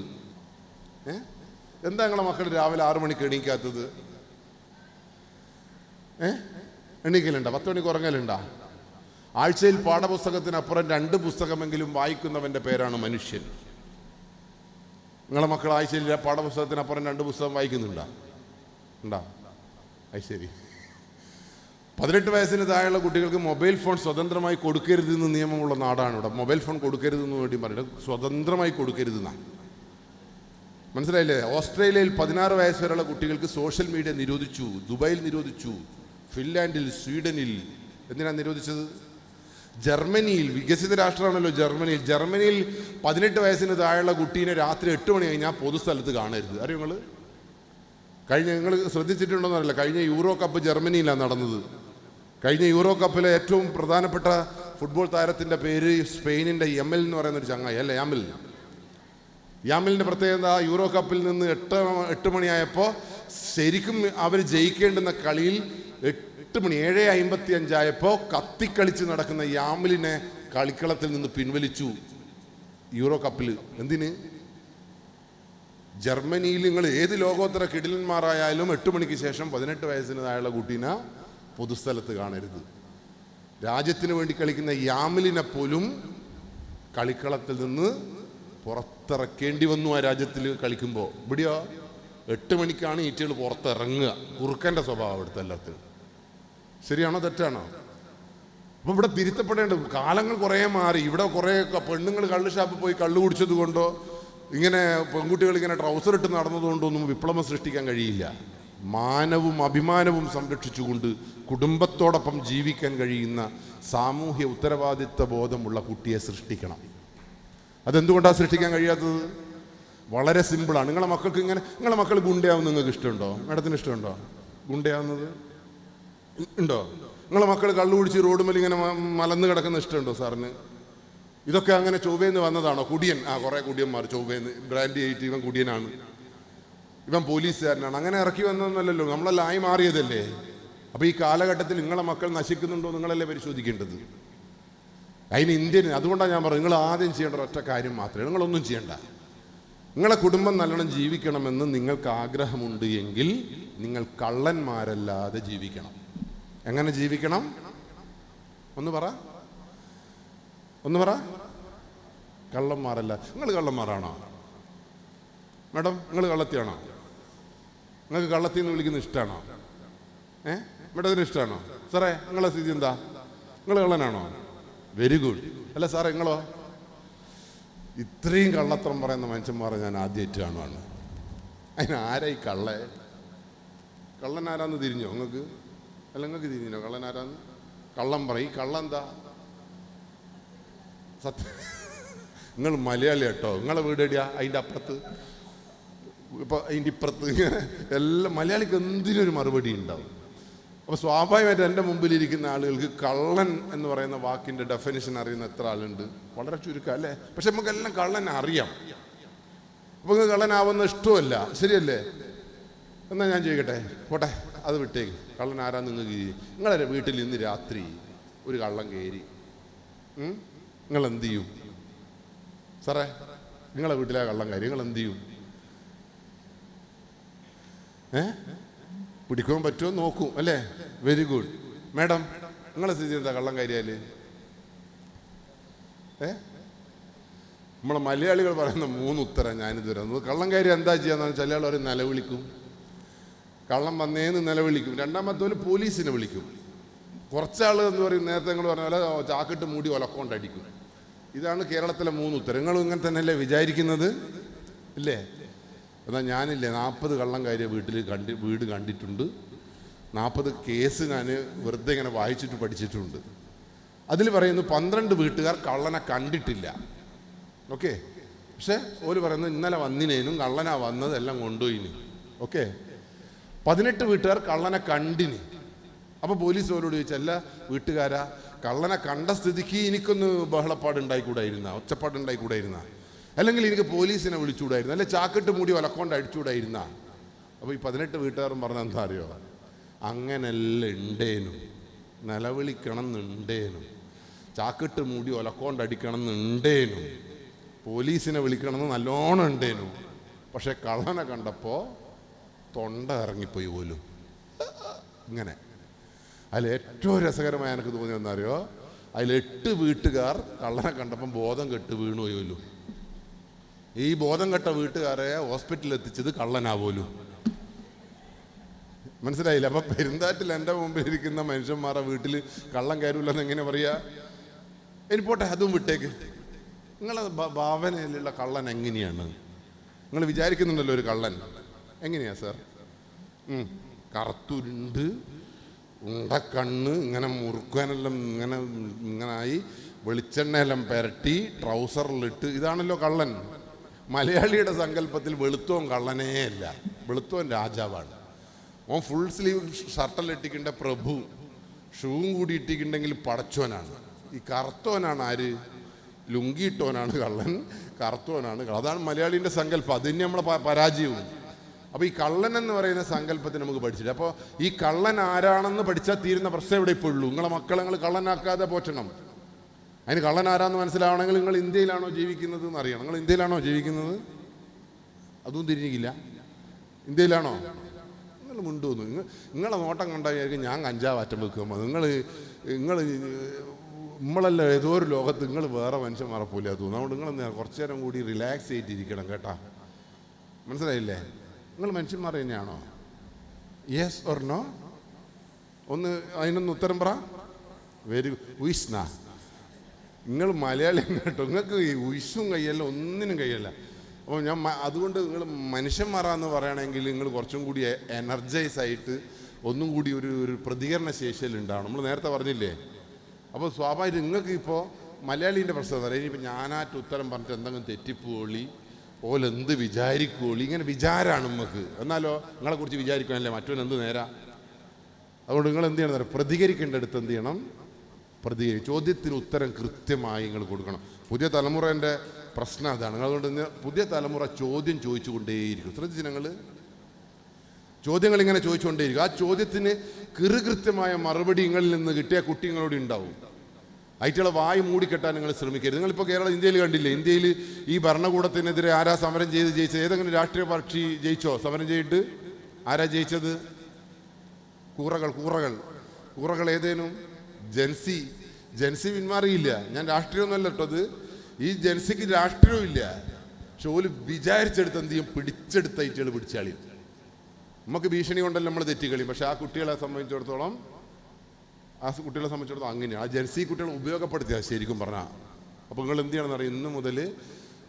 എന്താ? ഞങ്ങളെ മക്കൾ രാവിലെ 6 മണിക്ക് എണീക്കാത്തത്? എണീക്കലുണ്ടോ? 10 മണിക്ക് ഉറങ്ങലുണ്ടോ? ആഴ്ചയിൽ പാഠപുസ്തകത്തിനപ്പുറം 2 പുസ്തകമെങ്കിലും വായിക്കുന്നവൻ്റെ പേരാണ് മനുഷ്യൻ. നിങ്ങളെ മക്കൾ ആഴ്ചയിൽ പാഠപുസ്തകത്തിനപ്പുറം 2 പുസ്തകം വായിക്കുന്നുണ്ടോ? ഉണ്ടോ? അത് ശരി. 18 വയസ്സിന് താഴെയുള്ള കുട്ടികൾക്ക് മൊബൈൽ ഫോൺ സ്വതന്ത്രമായി കൊടുക്കരുതെന്ന് നിയമമുള്ള നാടാണ് ഇവിടെ. മൊബൈൽ ഫോൺ കൊടുക്കരുതെന്ന് വേണ്ടി പറയുന്നത് സ്വതന്ത്രമായി കൊടുക്കരുതെന്നാണ്. മനസ്സിലായില്ലേ? ഓസ്ട്രേലിയയിൽ 16 വയസ്സ് വരെയുള്ള കുട്ടികൾക്ക് സോഷ്യൽ മീഡിയ നിരോധിച്ചു. ദുബായിൽ നിരോധിച്ചു. ഫിൻലാൻഡിൽ, സ്വീഡനിൽ. എന്തിനാണ് നിരോധിച്ചത്? ജർമ്മനിയിൽ, വികസിത രാഷ്ട്രമാണല്ലോ ജർമ്മനിയിൽ 18 വയസ്സിന് താഴെയുള്ള കുട്ടീനെ രാത്രി 8 മണി കഴിഞ്ഞാൽ പൊതുസ്ഥലത്ത് കാണരുത്. അറിയോ നിങ്ങൾ? നിങ്ങൾ ശ്രദ്ധിച്ചിട്ടുണ്ടോന്ന് അറിയില്ല. കഴിഞ്ഞ യൂറോ കപ്പ് ജർമ്മനിയിലാണ് നടന്നത്. കഴിഞ്ഞ യൂറോ കപ്പിലെ ഏറ്റവും പ്രധാനപ്പെട്ട ഫുട്ബോൾ താരത്തിൻ്റെ പേര് സ്പെയിനിൻ്റെ യമൽ എന്ന് പറയുന്നൊരു ചങ്ങായി അല്ലേ? യാമിലിൻ്റെ പ്രത്യേകത യൂറോ കപ്പിൽ നിന്ന് 8 മണിയായപ്പോൾ ശരിക്കും അവർ ജയിക്കേണ്ടുന്ന കളിയിൽ 8 മണി 7:55 ആയപ്പോൾ കത്തിക്കളിച്ച് നടക്കുന്ന യാമിലിനെ കളിക്കളത്തിൽ നിന്ന് പിൻവലിച്ചു യൂറോ കപ്പിൽ. എന്തിന്? ജർമ്മനിയിൽ നിങ്ങൾ ഏത് ലോകോത്തര കിടിലന്മാരായാലും 8 മണിക്ക് ശേഷം 18 വയസ്സിന് താഴെയുള്ള കുട്ടീനെ പൊതുസ്ഥലത്ത് കാണരുത്. രാജ്യത്തിന് വേണ്ടി കളിക്കുന്ന യാമിലിനെ പോലും കളിക്കളത്തിൽ നിന്ന് പുറത്തിറക്കേണ്ടി വന്നു ആ രാജ്യത്തിൽ കളിക്കുമ്പോൾ. ഇവിടെയോ 8 മണിക്കാണ് ഈറ്റകൾ പുറത്തിറങ്ങുക. കുറുക്കൻ്റെ സ്വഭാവം ഇവിടുത്തെ എല്ലാത്തിനും. ശരിയാണോ തെറ്റാണോ? അപ്പം ഇവിടെ തിരുത്തപ്പെടേണ്ടത്. കാലങ്ങൾ കുറേ മാറി. ഇവിടെ കുറേ പെണ്ണുങ്ങൾ കള്ള് ഷാപ്പിൽ പോയി കള്ളു കുടിച്ചത് കൊണ്ടോ ഇങ്ങനെ പെൺകുട്ടികൾ ഇങ്ങനെ ട്രൗസർ ഇട്ട് നടന്നതുകൊണ്ടൊന്നും വിപ്ലവം സൃഷ്ടിക്കാൻ കഴിയില്ല. മാനവും അഭിമാനവും സംരക്ഷിച്ചുകൊണ്ട് കുടുംബത്തോടൊപ്പം ജീവിക്കാൻ കഴിയുന്ന സാമൂഹ്യ ഉത്തരവാദിത്വ ബോധമുള്ള കുട്ടിയെ സൃഷ്ടിക്കണം. അതെന്തുകൊണ്ടാണ് സൃഷ്ടിക്കാൻ കഴിയാത്തത്? വളരെ സിമ്പിളാണ്. നിങ്ങളെ മക്കൾ ഗുണ്ടയാവും നിങ്ങൾക്ക് ഇഷ്ടമുണ്ടോ? മാഡത്തിന് ഇഷ്ടമുണ്ടോ ഗുണ്ടയാവുന്നത്? ഉണ്ടോ? നിങ്ങളെ മക്കൾ കള്ളു കുടിച്ച് റോഡ് മേൽ ഇങ്ങനെ മലന്ന് കിടക്കുന്ന ഇഷ്ടമുണ്ടോ സാറിന്? ഇതൊക്കെ അങ്ങനെ ചൊവ്വേന്ന് വന്നതാണോ? കുടിയൻ, കുറേ കുടിയന്മാർ ചൊവ്വേന്ന് ബ്രാൻഡ് ചെയ്തിട്ട് ഇവൻ കുടിയനാണ്, ഇവൻ പോലീസുകാരനാണ്, അങ്ങനെ ഇറക്കി വന്നതൊന്നല്ലല്ലോ, നമ്മളെല്ലാം ആയി മാറിയതല്ലേ. അപ്പോൾ ഈ കാലഘട്ടത്തിൽ നിങ്ങളെ മക്കൾ നശിക്കുന്നുണ്ടോ നിങ്ങളല്ലേ പരിശോധിക്കേണ്ടത്. അതുകൊണ്ടാണ് ഞാൻ പറഞ്ഞത്, നിങ്ങൾ ആദ്യം ചെയ്യേണ്ട ഒറ്റ കാര്യം മാത്രമേ, നിങ്ങളൊന്നും ചെയ്യണ്ട. നിങ്ങളെ കുടുംബം നല്ലോണം ജീവിക്കണമെന്ന് നിങ്ങൾക്ക് ആഗ്രഹമുണ്ട് എങ്കിൽ നിങ്ങൾ കള്ളന്മാരല്ലാതെ ജീവിക്കണം. എങ്ങനെ ജീവിക്കണം? ഒന്ന് പറ. കള്ളന്മാരല്ല. നിങ്ങൾ കള്ളന്മാരാണോ മാഡം? നിങ്ങൾ കള്ളത്തിയാണോ? നിങ്ങൾക്ക് കള്ളത്തി എന്ന് വിളിക്കുന്നത് ഇഷ്ടമാണോ? മാഡത്തിന് ഇഷ്ടമാണോ? സാറേ നിങ്ങളെ സ്ഥിതി എന്താ? നിങ്ങൾ കള്ളനാണോ? Very good. അല്ല സാറേ നിങ്ങളോ? ഇത്രയും കള്ളത്തരം പറയുന്ന മനുഷ്യന്മാരെ ഞാൻ ആദ്യമായിട്ട് കാണുവാണ്. അതിനാരായി കള്ളൻ ആരാന്ന് തിരിഞ്ഞോ നിങ്ങൾക്ക്? അല്ല നിങ്ങൾക്ക് തിരിഞ്ഞോ കള്ളൻ ആരാന്ന്? കള്ളം പറയും. കള്ളം എന്താ? സത്യം. നിങ്ങൾ മലയാളി കേട്ടോ. നിങ്ങളെ വീട് എവിടെയാ? അതിൻ്റെ അപ്പുറത്ത്, ഇപ്പം അതിൻ്റെ ഇപ്പുറത്ത്, ഇങ്ങനെ എല്ലാം മലയാളിക്ക് എന്തിനൊരു മറുപടി ഉണ്ടാവും. അപ്പോൾ സ്വാഭാവികമായിട്ട് എൻ്റെ മുമ്പിലിരിക്കുന്ന ആളുകൾക്ക് കള്ളൻ എന്ന് പറയുന്ന വാക്കിൻ്റെ ഡെഫിനിഷൻ അറിയുന്ന എത്ര ആളുണ്ട്? വളരെ ചുരുക്കം അല്ലേ? പക്ഷെ നമുക്കെല്ലാം കള്ളൻ അറിയാം. അപ്പോൾ നിങ്ങൾക്ക് കള്ളനാവുന്ന ഇഷ്ടമല്ല, ശരിയല്ലേ? എന്നാൽ ഞാൻ ചോദിക്കട്ടെ, പോട്ടെ, അത് വിട്ടേക്ക്. കള്ളൻ ആരാന്ന് നിങ്ങൾക്ക്? നിങ്ങളെ വീട്ടിൽ ഇന്ന് രാത്രി ഒരു കള്ളൻ കയറി, നിങ്ങൾ എന്ത് ചെയ്യും? സാറേ നിങ്ങളെ വീട്ടിലെ കള്ളം കയറി, നിങ്ങൾ എന്ത് ചെയ്യും? പിടിക്കാൻ പറ്റുമോ നോക്കൂ അല്ലേ? Very good. മാഡം നിങ്ങളെ സ്ഥിതി എന്താ കള്ളം കയറിയാല്? നമ്മളെ മലയാളികൾ പറയുന്ന 3 ഉത്തരം ഞാനിതുവരെ. കള്ളം കയറി എന്താ ചെയ്യാന്ന് വെച്ചാൽ ചില ആൾ നിലവിളിക്കും, കള്ളം വന്നേന്ന് നിലവിളിക്കും. രണ്ടാമത്തെ പോലീസിനെ വിളിക്കും. കുറച്ചാൾ എന്ന് പറയും, നേരത്തെ നിങ്ങൾ പറഞ്ഞ പോലെ ചാക്കിട്ട് മൂടി ഒലക്കൊണ്ടടിക്കും. ഇതാണ് കേരളത്തിലെ 3 ഉത്തരം. നിങ്ങൾ ഇങ്ങനെ തന്നെയല്ലേ വിചാരിക്കുന്നത്? ഇല്ലേ? എന്നാൽ ഞാനില്ലേ 40 കള്ളം കയറിയ വീട് കണ്ടിട്ടുണ്ട്. 40 കേസ് ഞാൻ വെറുതെ ഇങ്ങനെ വായിച്ചിട്ട് പഠിച്ചിട്ടുണ്ട്. അതിൽ പറയുന്നു 12 വീട്ടുകാർ കള്ളനെ കണ്ടിട്ടില്ല. ഓക്കെ, പക്ഷെ ഓര് പറയുന്നത് ഇന്നലെ വന്നിനേനും കള്ളനാ വന്നത് എല്ലാം കൊണ്ടുപോയിന്. ഓക്കെ, 18 വീട്ടുകാർ കള്ളനെ കണ്ടിന്. അപ്പോൾ പോലീസ് ഓരോട് ചോദിച്ചല്ല വീട്ടുകാരാ, കള്ളനെ കണ്ട സ്ഥിതിക്ക് എനിക്കൊന്ന് ബഹളപ്പാടുണ്ടായിക്കൂടായിരുന്ന, ഒച്ചപ്പാടുണ്ടായിക്കൂടായിരുന്ന, അല്ലെങ്കിൽ എനിക്ക് പോലീസിനെ വിളിച്ചുകൂടായിരുന്നു, അല്ലെ ചാക്കിട്ട് മൂടി ഒലക്കൊണ്ട് അടിച്ചുകൂടായിരുന്ന. അപ്പോൾ ഈ 18 വീട്ടുകാരും പറഞ്ഞ എന്താ അറിയോ? അങ്ങനെല്ലാം ഉണ്ടേനും, നിലവിളിക്കണം എന്നുണ്ടേനും, ചാക്കിട്ട് മൂടി ഒലക്കൊണ്ടടിക്കണം എന്നുണ്ടേനും, പോലീസിനെ വിളിക്കണമെന്ന് നല്ലോണം ഉണ്ടേനും, പക്ഷെ കള്ളനെ കണ്ടപ്പോൾ തൊണ്ട ഇറങ്ങിപ്പോയി പോലും. ഇങ്ങനെ അതിൽ ഏറ്റവും രസകരമായി എനിക്ക് തോന്നിയെന്നറിയോ? അതിൽ 8 വീട്ടുകാർ കള്ളനെ കണ്ടപ്പം ബോധം കെട്ട് വീണു പോലും. ഈ ബോധം കെട്ട വീട്ടുകാരെ ഹോസ്പിറ്റലിൽ എത്തിച്ചത് കള്ളനാവോലും. മനസ്സിലായില്ല? അപ്പൊ പെരുന്താറ്റിൽ എൻ്റെ മുമ്പിൽ ഇരിക്കുന്ന മനുഷ്യന്മാരെ വീട്ടിൽ കള്ളം കയറില്ലെന്ന് എങ്ങനെ പറയാ? ഇനി പോട്ടെ, അതും വിട്ടേക്ക്. നിങ്ങളെ ഭാവനയിലുള്ള കള്ളൻ എങ്ങനെയാണ്? നിങ്ങൾ വിചാരിക്കുന്നുണ്ടല്ലോ ഒരു കള്ളൻ എങ്ങനെയാ സാർ? കറുത്തുരുണ്ട്, ഉണ്ടക്കണ്ണ്, ഇങ്ങനെ മുറുക്കാനെല്ലാം ഇങ്ങനായി, വെളിച്ചെണ്ണയെല്ലാം പുരട്ടി, ട്രൗസറിലിട്ട്, ഇതാണല്ലോ കള്ളൻ. മലയാളിയുടെ സങ്കല്പത്തിൽ വെളുത്തോൻ കള്ളനേ അല്ല, വെളുത്തോൻ രാജാവാണ്. ഓൻ ഫുൾ സ്ലീവ് ഷർട്ടെല്ലാം ഇട്ടിക്കേണ്ട പ്രഭു, ഷൂവും കൂടി ഇട്ടിട്ടുണ്ടെങ്കിൽ പടച്ചോനാണ്. ഈ കറുത്തോനാണ് ആര്? ലുങ്കിയിട്ടോനാണ് കള്ളൻ, കറുത്തോനാണ്. അതാണ് മലയാളീൻ്റെ സങ്കല്പം. അത് തന്നെ നമ്മളെ പരാജയവും. അപ്പോൾ ഈ കള്ളൻ എന്ന് പറയുന്ന സങ്കല്പത്തിന് നമുക്ക് പഠിച്ചില്ല. അപ്പോൾ ഈ കള്ളൻ ആരാണെന്ന് പഠിച്ചാൽ തീരുന്ന പ്രശ്നം ഇവിടെ ഇപ്പോൾ ഉള്ളൂ. നിങ്ങളെ മക്കളെ നിങ്ങൾ കള്ളനാക്കാതെ പോറ്റണം. അതിന് കള്ളൻ ആരാന്ന് മനസ്സിലാവണമെങ്കിൽ നിങ്ങൾ ഇന്ത്യയിലാണോ ജീവിക്കുന്നത് എന്ന് അറിയണം. നിങ്ങൾ ഇന്ത്യയിലാണോ ജീവിക്കുന്നത്? അതും തിരിഞ്ഞില്ല. ഇന്ത്യയിലാണോ? നിങ്ങൾ മുണ്ടോന്നു. നിങ്ങളെ നോട്ടം കണ്ടായിരിക്കും ഞാൻ കഞ്ചാവാറ്റം വെക്കുമ്പോൾ നിങ്ങൾ നമ്മളല്ല ഏതോ ഒരു ലോകത്ത് നിങ്ങൾ വേറെ മനുഷ്യന്മാരെ പോലെ തോന്നുന്നു. അതുകൊണ്ട് നിങ്ങൾ കുറച്ചു നേരം കൂടി റിലാക്സ് ചെയ്തിരിക്കണം കേട്ടാ. മനസ്സിലായില്ലേ? നിങ്ങൾ മനുഷ്യന്മാർ തന്നെയാണോ? Yes or no? ഒന്ന് അതിനൊന്ന് ഉത്തരം പറ. വെരി ഉയിസ്ന. നിങ്ങൾ മലയാളി കേട്ടോ. നിങ്ങൾക്ക് ഈ ഉയിസും കയ്യല്ല, ഒന്നിനും കയ്യല്ല. അപ്പോൾ അതുകൊണ്ട് നിങ്ങൾ മനുഷ്യന്മാരാന്ന് പറയുകയാണെങ്കിൽ നിങ്ങൾ കുറച്ചും കൂടി എനർജൈസ് ആയിട്ട് ഒന്നും കൂടി ഒരു പ്രതികരണ ശേഷിയിൽ ഉണ്ടാവണം. നമ്മൾ നേരത്തെ പറഞ്ഞില്ലേ. അപ്പോൾ സ്വാഭാവികം നിങ്ങൾക്ക് ഇപ്പോൾ മലയാളീൻ്റെ പ്രശ്നം എന്ന് പറയാം, ഇനിയിപ്പോൾ ഞാനായിട്ട് ഉത്തരം പറഞ്ഞിട്ട് എന്തെങ്കിലും തെറ്റിപ്പോളി ഓലെന്ത് വിചാരിക്കുള്ളൂ, ഇങ്ങനെ വിചാരമാണ് നമുക്ക്. എന്നാലോ നിങ്ങളെക്കുറിച്ച് വിചാരിക്കാനല്ലേ മറ്റവൻ എന്ത് നേരാ. അതുകൊണ്ട് നിങ്ങൾ എന്ത് ചെയ്യണം, പ്രതികരിക്കേണ്ടടുത്ത് എന്ത് ചെയ്യണം, ചോദ്യത്തിന് ഉത്തരം കൃത്യമായി നിങ്ങൾ കൊടുക്കണം. പുതിയ തലമുറേൻ്റെ പ്രശ്നം അതാണ്. അതുകൊണ്ട് പുതിയ തലമുറ ചോദ്യം ചോദിച്ചുകൊണ്ടേയിരിക്കും. ശ്രദ്ധിച്ച് ഞങ്ങൾ ചോദ്യങ്ങൾ ഇങ്ങനെ ചോദിച്ചുകൊണ്ടേയിരിക്കും. ആ ചോദ്യത്തിന് കൃത്യമായ മറുപടി നിങ്ങളിൽ നിന്ന് കിട്ടിയ കുട്ടികളോട് ഉണ്ടാവും. അയറ്റുള്ള വായ് മൂടിക്കെട്ടാൻ നിങ്ങൾ ശ്രമിക്കരുത്. നിങ്ങളിപ്പോൾ ഇന്ത്യയിൽ കണ്ടില്ലേ, ഇന്ത്യയിൽ ഈ ഭരണകൂടത്തിനെതിരെ ആരാ സമരം ചെയ്ത് ജയിച്ചത്? ഏതെങ്കിലും രാഷ്ട്രീയ കക്ഷി ജയിച്ചോ സമരം ചെയ്തിട്ട്? ആരാ ജയിച്ചത്? കൂറകൾ ഏതേനും ജൻസി പിന്മാറിയില്ല. ഞാൻ രാഷ്ട്രീയമൊന്നുമല്ല കേട്ടത്. ഈ ജൻസിക്ക് രാഷ്ട്രീയവും ഇല്ല. പക്ഷെ ഓല് വിചാരിച്ചെടുത്ത് എന്ത് ചെയ്യും, പിടിച്ചെടുത്ത ഐറ്റുകൾ പിടിച്ചാളി. നമുക്ക് ഭീഷണി കൊണ്ടല്ല നമ്മൾ തെറ്റിക്കളി. പക്ഷെ ആ കുട്ടികളെ സംബന്ധിച്ചിടത്തോളം അങ്ങനെയാണ്. ആ ജൻസി കുട്ടികളെ ഉപയോഗപ്പെടുത്തിയ ശരിക്കും പറഞ്ഞാൽ. അപ്പോൾ നിങ്ങൾ എന്ത് ചെയ്യണമെന്ന് അറിയാം, ഇന്ന് മുതൽ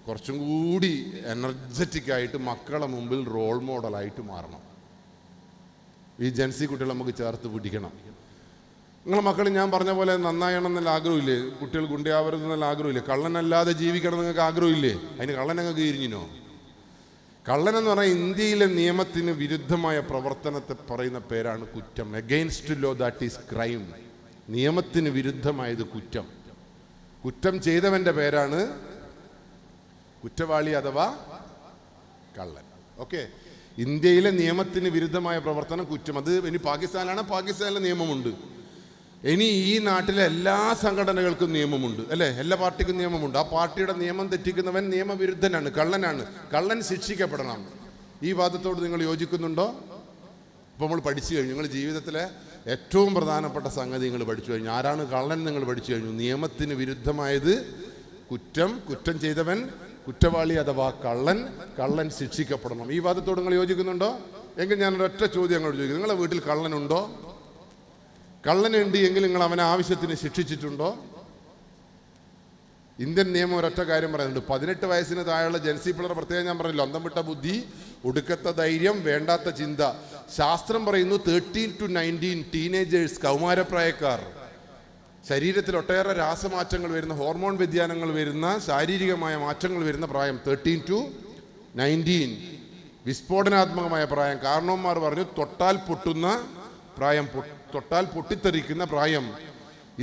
കുറച്ചും കൂടി എനർജറ്റിക് ആയിട്ട് മക്കളെ മുമ്പിൽ റോൾ മോഡലായിട്ട് മാറണം. ഈ ജൻസി കുട്ടികളെ നമുക്ക് ചേർത്ത് പിടിക്കണം. നിങ്ങളെ മക്കൾ ഞാൻ പറഞ്ഞ പോലെ നന്നായണം എന്നല്ല ആഗ്രഹമില്ലേ? കുട്ടികൾ ഗുണ്ടയാവരുതെന്നല്ല ആഗ്രഹമില്ലേ? കള്ളനല്ലാതെ ജീവിക്കണം നിങ്ങൾക്ക് ആഗ്രഹമില്ലേ? അതിന് കള്ളൻ ഞങ്ങൾക്ക് ഇരിഞ്ഞിനോ? കള്ളൻ എന്ന് പറഞ്ഞാൽ ഇന്ത്യയിലെ നിയമത്തിന് വിരുദ്ധമായ പ്രവർത്തനത്തെ പറയുന്ന പേരാണ് കുറ്റം. Against law, that is crime. നിയമത്തിന് വിരുദ്ധമായത് കുറ്റം ചെയ്തവന്റെ പേരാണ് കുറ്റവാളി അഥവാ കള്ളൻ. ഓക്കെ, ഇന്ത്യയിലെ നിയമത്തിന് വിരുദ്ധമായ പ്രവർത്തനം കുറ്റം. അത് ഇനി പാകിസ്ഥാനിലാണ്, പാകിസ്ഥാനിലെ നിയമമുണ്ട്. ഇനി ഈ നാട്ടിലെ എല്ലാ സംഘടനകൾക്കും നിയമമുണ്ട്, അല്ലേ? എല്ലാ പാർട്ടിക്കും നിയമമുണ്ട്. ആ പാർട്ടിയുടെ നിയമം തെറ്റിക്കുന്നവൻ നിയമവിരുദ്ധനാണ്, കള്ളനാണ്. കള്ളൻ ശിക്ഷിക്കപ്പെടണം. ഈ വാദത്തോട് നിങ്ങൾ യോജിക്കുന്നുണ്ടോ? ഇപ്പോൾ നമ്മൾ പഠിച്ചു കഴിഞ്ഞു. നിങ്ങൾ ജീവിതത്തിലെ ഏറ്റവും പ്രധാനപ്പെട്ട സംഗതി നിങ്ങൾ പഠിച്ചു കഴിഞ്ഞു. ആരാണ് കള്ളൻ നിങ്ങൾ പഠിച്ചു കഴിഞ്ഞു. നിയമത്തിന് വിരുദ്ധമായത് കുറ്റം ചെയ്തവൻ കുറ്റവാളി അഥവാ കള്ളൻ ശിക്ഷിക്കപ്പെടണം. ഈ വാദത്തോട് നിങ്ങൾ യോജിക്കുന്നുണ്ടോ? എങ്കിൽ ഞാനൊരൊറ്റ ചോദ്യം അങ്ങോട്ട് ചോദിക്കും. നിങ്ങളുടെ വീട്ടിൽ കള്ളനുണ്ടോ? കള്ളനുണ്ട് എങ്കിൽ നിങ്ങൾ അവനെ ആവശ്യത്തിന് ശിക്ഷിച്ചിട്ടുണ്ടോ? ഇന്ത്യൻ നിയമം ഒരൊറ്റ കാര്യം പറയുന്നുണ്ട്. 18 വയസ്സിന് താഴെയുള്ള ജൻസി പിള്ളേർ പ്രത്യേകം ഞാൻ പറഞ്ഞല്ലോ, അന്തം വിട്ട ബുദ്ധി, ഒടുക്കത്തെ ധൈര്യം, വേണ്ടാത്ത ചിന്ത. ശാസ്ത്രം പറയുന്നു 13 to 19 ടീനേജേഴ്സ്, കൗമാരപ്രായക്കാർ, ശരീരത്തിൽ ഒട്ടേറെ രാസമാറ്റങ്ങൾ വരുന്ന, ഹോർമോൺ വ്യതിയാനങ്ങൾ വരുന്ന, ശാരീരികമായ മാറ്റങ്ങൾ വരുന്ന പ്രായം 13 to 19. വിസ്ഫോടനാത്മകമായ പ്രായം. കാരണവന്മാർ പറഞ്ഞു തൊട്ടാൽ പൊട്ടുന്ന പ്രായം, തൊട്ടാൽ പൊട്ടിത്തെറിക്കുന്ന പ്രായം.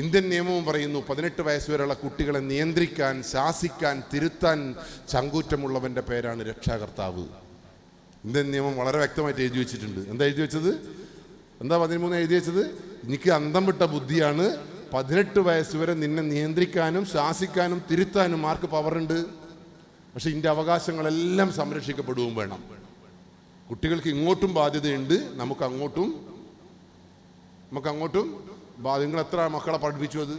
ഇന്ത്യൻ നിയമവും പറയുന്നു 18 വയസ്സ് വരെയുള്ള കുട്ടികളെ നിയന്ത്രിക്കാൻ, ശാസിക്കാൻ, തിരുത്താൻ ചങ്കൂറ്റമുള്ളവന്റെ പേരാണ് രക്ഷാകർത്താവ്. ഇന്ത്യൻ നിയമം വളരെ വ്യക്തമായിട്ട് എഴുതി വെച്ചിട്ടുണ്ട്. എന്താ എഴുതി വെച്ചത്? എന്താ 13 എഴുതി വെച്ചത്? എനിക്ക് അന്തം വിട്ട ബുദ്ധിയാണ്, 18 വയസ്സ് വരെ നിന്നെ നിയന്ത്രിക്കാനും ശാസിക്കാനും തിരുത്താനും ആർക്ക് പവറുണ്ട്? പക്ഷെ ഇതിൻ്റെ അവകാശങ്ങളെല്ലാം സംരക്ഷിക്കപ്പെടുകയും വേണം. കുട്ടികൾക്ക് ഇങ്ങോട്ടും ബാധ്യതയുണ്ട്, നമുക്ക് അങ്ങോട്ടും. നിങ്ങൾ എത്ര മക്കളെ പഠിപ്പിച്ചു അത്?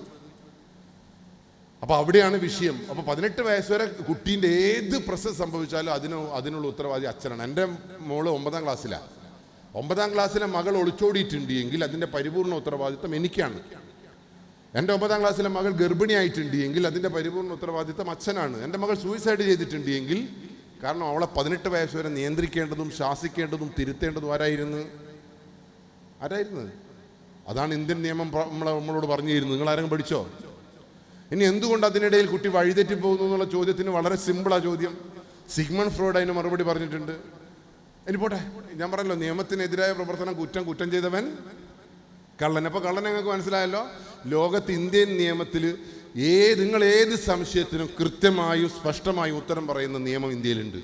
അപ്പൊ അവിടെയാണ് വിഷയം. അപ്പൊ 18 വയസ്സ് വരെ കുട്ടീൻ്റെ ഏത് പ്രശ്നം സംഭവിച്ചാലും അതിനുള്ള ഉത്തരവാദി അച്ഛനാണ്. എൻ്റെ മോള് 9ാം ക്ലാസ്സിലാണ്. 9ാം ക്ലാസ്സിലെ മകൾ ഒളിച്ചോടിയിട്ടുണ്ട് എങ്കിൽ അതിൻ്റെ പരിപൂർണ്ണ ഉത്തരവാദിത്വം എനിക്കാണ്. എൻ്റെ 9ാം ക്ലാസ്സിലെ മകൾ ഗർഭിണിയായിട്ടുണ്ട് എങ്കിൽ അതിൻ്റെ പരിപൂർണ്ണ ഉത്തരവാദിത്വം അച്ഛനാണ്. എൻ്റെ മകൾ സൂയിസൈഡ് ചെയ്തിട്ടുണ്ട് എങ്കിൽ, കാരണം അവളെ 18 വയസ്സ് വരെ നിയന്ത്രിക്കേണ്ടതും ശാസിക്കേണ്ടതും തിരുത്തേണ്ടതും ആരായിരുന്നു? അതാണ് ഇന്ത്യൻ നിയമം നമ്മളോട് പറഞ്ഞു തരുന്നത്. നിങ്ങൾ ആരെങ്കിലും പഠിച്ചോ? ഇനി എന്തുകൊണ്ട് അതിനിടയിൽ കുട്ടി വഴിതെറ്റി പോകുന്നു എന്നുള്ള ചോദ്യത്തിന് വളരെ സിമ്പിളാ ചോദ്യം. സിഗ്മണ്ട് ഫ്രോയിഡ് അതിന് മറുപടി പറഞ്ഞിട്ടുണ്ട്. ഇനി പോട്ടെ, ഞാൻ പറഞ്ഞല്ലോ നിയമത്തിനെതിരായ പ്രവർത്തനം കുറ്റം ചെയ്തവൻ കള്ളൻ. അപ്പോൾ കള്ളൻ നിങ്ങൾക്ക് മനസ്സിലായല്ലോ. ലോകത്ത് ഇന്ത്യൻ നിയമത്തിൽ നിങ്ങൾ ഏത് സംശയത്തിനും കൃത്യമായും സ്പഷ്ടമായും ഉത്തരം പറയുന്ന നിയമം ഇന്ത്യയിലുണ്ട്.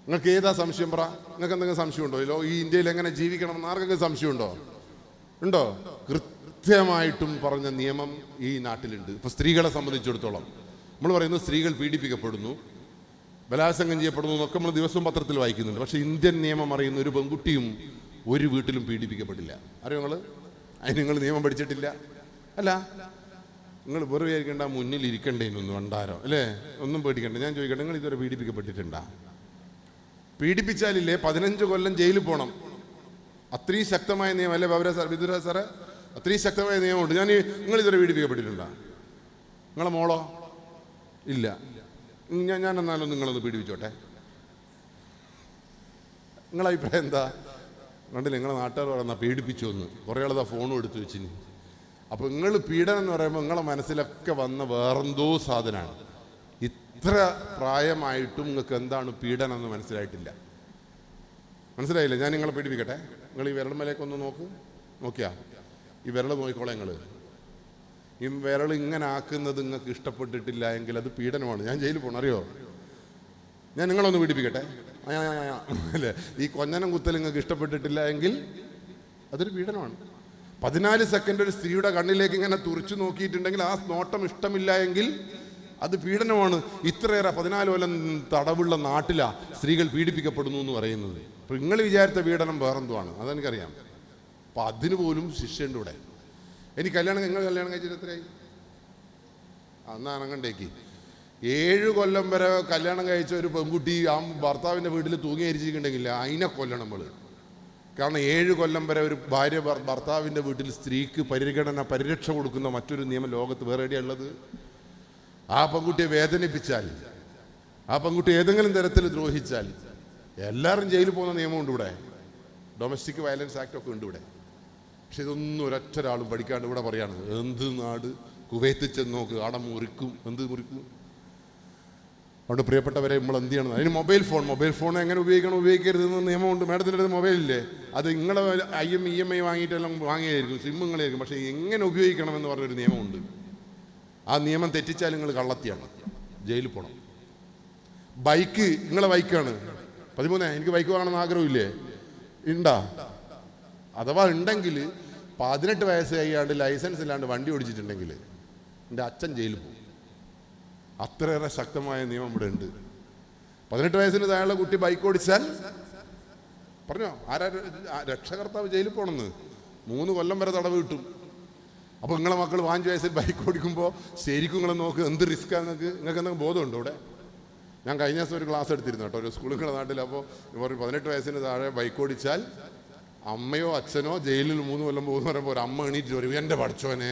നിങ്ങൾക്ക് ഏതാ സംശയം പറ? നിങ്ങൾക്ക് എന്തെങ്കിലും സംശയമുണ്ടോ? ഈ ഇന്ത്യയിൽ എങ്ങനെ ജീവിക്കണമെന്ന് ആർക്കെങ്കിലും സംശയമുണ്ടോ? ഉണ്ടോ? കൃത്യമായിട്ടും പറഞ്ഞ നിയമം ഈ നാട്ടിലുണ്ട്. ഇപ്പൊ സ്ത്രീകളെ സംബന്ധിച്ചിടത്തോളം നമ്മൾ പറയുന്നു സ്ത്രീകൾ പീഡിപ്പിക്കപ്പെടുന്നു, ബലാത്സംഗം ചെയ്യപ്പെടുന്നു എന്നൊക്കെ നമ്മൾ ദിവസവും പത്രത്തിൽ വായിക്കുന്നുണ്ട്. പക്ഷെ ഇന്ത്യൻ നിയമം അറിയുന്ന ഒരു പെൺകുട്ടിയും ഒരു വീട്ടിലും പീഡിപ്പിക്കപ്പെടില്ല. അറിയോ നിങ്ങൾ? അതിന് നിങ്ങൾ നിയമം പഠിച്ചിട്ടില്ല? അല്ല, നിങ്ങൾ വെറുതെ വിചാരിക്കേണ്ട മുന്നിൽ ഇരിക്കണ്ടേനൊന്നും ഉണ്ടാരോ, അല്ലേ? ഒന്നും പേടിക്കണ്ട. ഞാൻ ചോദിക്കട്ടെ, നിങ്ങൾ ഇതുവരെ പീഡിപ്പിക്കപ്പെട്ടിട്ടുണ്ടാ? പീഡിപ്പിച്ചാലില്ലേ 15 കൊല്ലം ജയിലിൽ പോകണം. അത്രയും ശക്തമായ നിയമം അല്ലേ വിദുര സാറേ? അത്രയും ശക്തമായ നിയമമുണ്ട്. നിങ്ങൾ ഇതുവരെ പീഡിപ്പിക്കപ്പെട്ടിട്ടുണ്ടോ? നിങ്ങളെ മോളോ? ഇല്ല. ഞാൻ എന്നാലും നിങ്ങളൊന്ന് പീഡിപ്പിച്ചോട്ടെ. നിങ്ങളെ അഭിപ്രായം എന്താ? കണ്ടില്ല, നിങ്ങളെ നാട്ടുകാർ പറയുന്ന പീഡിപ്പിച്ചു എന്ന്. കുറേ ആളതാ ഫോണും എടുത്തു വെച്ചിന്. അപ്പോൾ നിങ്ങൾ പീഡനം എന്ന് പറയുമ്പോൾ നിങ്ങളെ മനസ്സിലൊക്കെ വന്ന വേറെന്തോ സാധനമാണ്. ഇത്ര പ്രായമായിട്ടും നിങ്ങൾക്ക് എന്താണ് പീഡനം എന്ന് മനസ്സിലായിട്ടില്ല. മനസ്സിലായില്ല? ഞാൻ നിങ്ങളെ പീഡിപ്പിക്കട്ടെ. നിങ്ങൾ ഈ വിരൽമേലേക്കൊന്ന് നോക്കിയാ ഈ വിരൽ നോക്കിക്കോളെ. നിങ്ങൾ ഈ വിരൽ ഇങ്ങനെ ആക്കുന്നത് നിങ്ങൾക്ക് ഇഷ്ടപ്പെട്ടിട്ടില്ല എങ്കിൽ അത് പീഡനമാണ്. ഞാൻ ജയിലിൽ പോകണം, അറിയോ? ഞാൻ നിങ്ങളൊന്ന് പീഡിപ്പിക്കട്ടെ. അല്ലേ, ഈ കൊഞ്ഞനം കുത്തൽ നിങ്ങൾക്ക് ഇഷ്ടപ്പെട്ടിട്ടില്ല എങ്കിൽ അതൊരു പീഡനമാണ്. 14 സെക്കൻഡ് ഒരു സ്ത്രീയുടെ കണ്ണിലേക്ക് ഇങ്ങനെ തുറിച്ചു നോക്കിയിട്ടുണ്ടെങ്കിൽ ആ നോട്ടം ഇഷ്ടമില്ല എങ്കിൽ അത് പീഡനമാണ്. ഇത്രയേറെ 14 കൊല്ലം തടവുള്ള നാട്ടിലാ സ്ത്രീകൾ പീഡിപ്പിക്കപ്പെടുന്നു എന്ന് പറയുന്നത്. അപ്പോൾ നിങ്ങൾ വിചാരിച്ച പീഡനം വേറെന്തുമാണ്, അതെനിക്കറിയാം. അപ്പം അതിന് പോലും ശിക്ഷയുണ്ട് ഇവിടെ. നിങ്ങൾ കല്യാണം കഴിച്ചിട്ട് എത്രയായി? അന്നാ അനങ്ങണ്ടേക്ക് 7 കൊല്ലം വരെ കല്യാണം കഴിച്ച ഒരു പെൺകുട്ടി ആ ഭർത്താവിൻ്റെ വീട്ടിൽ തൂങ്ങി അരിച്ചിട്ടുണ്ടെങ്കിൽ അതിനെ കൊല്ലണം നമ്മൾ. കാരണം 7 കൊല്ലം വരെ ഒരു ഭാര്യ ഭർത്താവിൻ്റെ വീട്ടിൽ സ്ത്രീക്ക് പരിരക്ഷ കൊടുക്കുന്ന മറ്റൊരു നിയമം ലോകത്ത് വേറെ എവിടെയാണ് ഉള്ളത്? ആ പെൺകുട്ടിയെ വേദനിപ്പിച്ചാൽ, ആ പെൺകുട്ടി ഏതെങ്കിലും തരത്തിൽ ദ്രോഹിച്ചാൽ എല്ലാവരും ജയിലിൽ പോകുന്ന നിയമമുണ്ട് ഇവിടെ. ഡൊമസ്റ്റിക് വയലൻസ് ആക്ട് ഒക്കെ ഉണ്ട് ഇവിടെ. പക്ഷെ ഇതൊന്നും ഒരൊറ്റ ഒരാളും പഠിക്കാണ്ട് ഇവിടെ പറയാണ് എന്ത് നാട്. കുവൈത്തിൽ ചെന്ന് നോക്ക്, അവിടെ മുറിക്കും. എന്ത് മുറിക്കും? അതുകൊണ്ട് പ്രിയപ്പെട്ടവരെ, നമ്മൾ എന്ത് ചെയ്യണം? അതിന് മൊബൈൽ ഫോൺ എങ്ങനെ ഉപയോഗിക്കരുതെന്ന് നിയമമുണ്ട്. മാഡത്തിൻ്റെ അടുത്ത് മൊബൈലില്ലേ? അത് നിങ്ങളെ EMI വാങ്ങിയിട്ടെല്ലാം വാങ്ങിയായിരിക്കും, സിം നിങ്ങളായിരിക്കും. പക്ഷേ എങ്ങനെ ഉപയോഗിക്കണമെന്ന് പറഞ്ഞൊരു നിയമമുണ്ട്. ആ നിയമം തെറ്റിച്ചാൽ നിങ്ങൾ കള്ളത്തിയാണ്, ജയിലിൽ പോകണം. ബൈക്ക്, നിങ്ങളെ ബൈക്കാണ് 13, എനിക്ക് ബൈക്ക് വാങ്ങണമെന്ന് ആഗ്രഹമില്ലേ? ഉണ്ടാ? അഥവാ ഉണ്ടെങ്കിൽ 18 വയസ്സ് കഴിയാണ്ട് ലൈസൻസ് ഇല്ലാണ്ട് വണ്ടി ഓടിച്ചിട്ടുണ്ടെങ്കിൽ എൻ്റെ അച്ഛൻ ജയിലിൽ പോകും. അത്രയേറെ ശക്തമായ നിയമം ഇവിടെ ഉണ്ട്. 18 വയസ്സിന് താഴെയുള്ള കുട്ടി ബൈക്ക് ഓടിച്ചാൽ പറഞ്ഞോ രക്ഷകർത്താവ് ജയിലിൽ പോകണമെന്ന് 3 കൊല്ലം വരെ തടവ് കിട്ടും. അപ്പോൾ നിങ്ങളെ മക്കൾ 5 വയസ്സിൽ ബൈക്ക് ഓടിക്കുമ്പോൾ ശരിക്കും നിങ്ങളെ നോക്ക് എന്ത് റിസ്ക്കാണ്. നിങ്ങൾക്ക് എന്തെങ്കിലും ബോധമുണ്ടോ ഇവിടെ? ഞാൻ കഴിഞ്ഞ ദിവസം ഒരു ക്ലാസ് എടുത്തിരുന്നു കേട്ടോ, ഒരു സ്കൂളുകളുടെ നാട്ടിൽ. അപ്പോൾ 18 വയസ്സിന് താഴെ ബൈക്ക് ഓടിച്ചാൽ അമ്മയോ അച്ഛനോ ജയിലിൽ 3 കൊല്ലം പോകുന്ന പറയുമ്പോൾ ഒരു അമ്മ എണീറ്റ് വരും, എൻ്റെ പഠിച്ചോനെ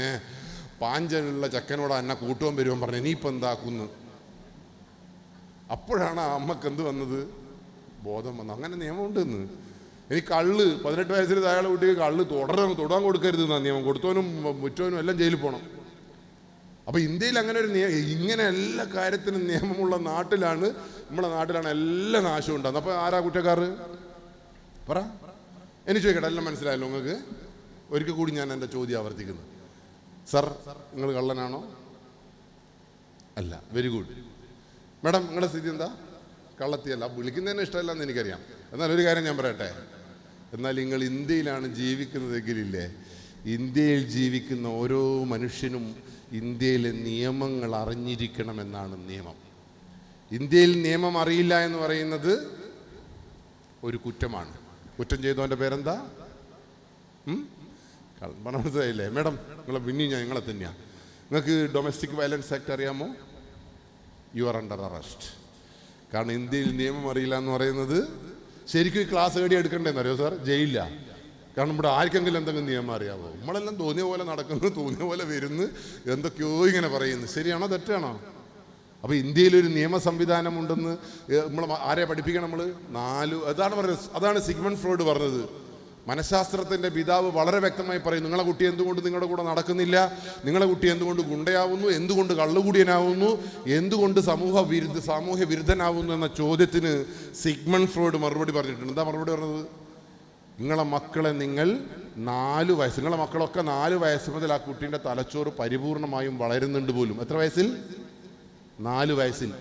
പാഞ്ചലുള്ള ചക്കനോട് എന്നെ കൂട്ടുവാൻ വരുവാൻ പറഞ്ഞു, ഇനിയിപ്പോൾ എന്താക്കുന്നു? അപ്പോഴാണ് ആ അമ്മക്ക് എന്ത് വന്നത്? ബോധം വന്നു. അങ്ങനെ നിയമമുണ്ടെന്ന്. ഇനി കള്ള് 18 വയസ്സിന് താഴെ കുട്ടിക്ക് കള്ള് തൊടാൻ കൊടുക്കരുത് എന്നാണ് നിയമം. കൊടുത്തവനും മുറ്റവനും എല്ലാം ജയിലിൽ പോകണം. അപ്പോൾ ഇന്ത്യയിൽ അങ്ങനെ ഒരു ഇങ്ങനെ എല്ലാ കാര്യത്തിനും നിയമമുള്ള നാട്ടിലാണ്, നമ്മളെ നാട്ടിലാണ് എല്ലാ നാശവും ഉണ്ടാകുന്നത്. അപ്പോൾ ആരാ കുറ്റക്കാർ? പറ. എനിക്ക് ചോദിക്കട്ടെ, എല്ലാം മനസ്സിലായല്ലോ നിങ്ങൾക്ക്? ഒരിക്കൽ കൂടി ഞാൻ എൻ്റെ ചോദ്യം ആവർത്തിക്കുന്നു. സർ, നിങ്ങൾ കള്ളനാണോ? അല്ല. Very good. മാഡം, നിങ്ങളുടെ സ്ഥിതി എന്താ? കള്ളത്തിയല്ല. വിളിക്കുന്നതിന് ഇഷ്ടമല്ലെന്ന് എനിക്കറിയാം. എന്നാൽ ഒരു കാര്യം ഞാൻ പറയട്ടെ, എന്നാൽ നിങ്ങൾ ഇന്ത്യയിലാണ് ജീവിക്കുന്നതെങ്കിലില്ലേ, ഇന്ത്യയിൽ ജീവിക്കുന്ന ഓരോ മനുഷ്യനും ഇന്ത്യയിലെ നിയമങ്ങൾ അറിഞ്ഞിരിക്കണമെന്നാണ് നിയമം. ഇന്ത്യയിൽ നിയമം അറിയില്ല എന്ന് പറയുന്നത് ഒരു കുറ്റമാണ്. കുറ്റം ചെയ്തവൻ്റെ പേരെന്താ? മനസ്സിലായില്ലേ? മാഡം, നിങ്ങളെ പിന്നെ ഞാൻ നിങ്ങളെ തന്നെയാണ്. നിങ്ങൾക്ക് ഡൊമസ്റ്റിക് വയലൻസ് ആക്ട് അറിയാമോ? You are under arrest. കാരണം ഇന്ത്യയിൽ നിയമം അറിയില്ല എന്ന് പറയുന്നത് ശരിക്കും ഈ ക്ലാസ് ഏടി എടുക്കണ്ടേന്ന് അറിയോ സാർ? ജയിലില്ല. കാരണം ഇവിടെ ആർക്കെങ്കിലും എന്തെങ്കിലും നിയമം അറിയാമോ? നമ്മളെല്ലാം തോന്നിയ പോലെ നടക്കുന്നു, തോന്നിയ പോലെ വരുന്നു, എന്തൊക്കെയോ ഇങ്ങനെ പറയുന്നു. ശരിയാണോ തെറ്റാണോ? അപ്പോൾ ഇന്ത്യയിലൊരു നിയമ സംവിധാനം ഉണ്ടെന്ന് നമ്മൾ ആരെ പഠിപ്പിക്കണം? നമ്മൾ 4 അതാണ് പറഞ്ഞത്. അതാണ് സിഗ്മണ്ട് ഫ്രോയിഡ് പറഞ്ഞത്. മനഃശാസ്ത്രത്തിൻ്റെ പിതാവ് വളരെ വ്യക്തമായി പറയും, നിങ്ങളെ കുട്ടി എന്തുകൊണ്ട് നിങ്ങളുടെ കൂടെ നടക്കുന്നില്ല, നിങ്ങളെ കുട്ടി എന്തുകൊണ്ട് ഗുണ്ടയാവുന്നു, എന്തുകൊണ്ട് കള്ളുകൂടിയനാവുന്നു, എന്തുകൊണ്ട് സാമൂഹ്യ വിരുദ്ധനാവുന്നു എന്ന ചോദ്യത്തിന് സിഗ്മണ്ട് ഫ്രോയിഡ് മറുപടി പറഞ്ഞിട്ടുണ്ട്. എന്താ മറുപടി പറഞ്ഞത്? നിങ്ങളെ മക്കളെ നിങ്ങൾ 4 വയസ്സ്, നിങ്ങളെ മക്കളൊക്കെ 4 വയസ്സ് മുതൽ ആ കുട്ടീൻ്റെ തലച്ചോറ് പരിപൂർണമായും വളരുന്നുണ്ട് പോലും. എത്ര വയസ്സിൽ? 4 വയസ്സിൽ.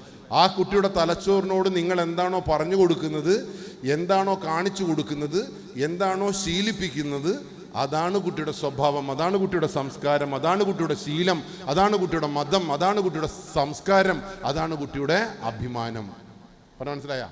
ആ കുട്ടിയുടെ തലച്ചോറിനോട് നിങ്ങൾ എന്താണോ പറഞ്ഞു കൊടുക്കുന്നത്, എന്താണോ കാണിച്ചു കൊടുക്കുന്നത്, എന്താണോ ശീലിപ്പിക്കുന്നത്, അതാണ് കുട്ടിയുടെ സ്വഭാവം, അതാണ് കുട്ടിയുടെ സംസ്കാരം, അതാണ് കുട്ടിയുടെ ശീലം, അതാണ് കുട്ടിയുടെ മതം, അതാണ് കുട്ടിയുടെ സംസ്കാരം, അതാണ് കുട്ടിയുടെ അഭിമാനം. പറഞ്ഞ മനസ്സിലായ?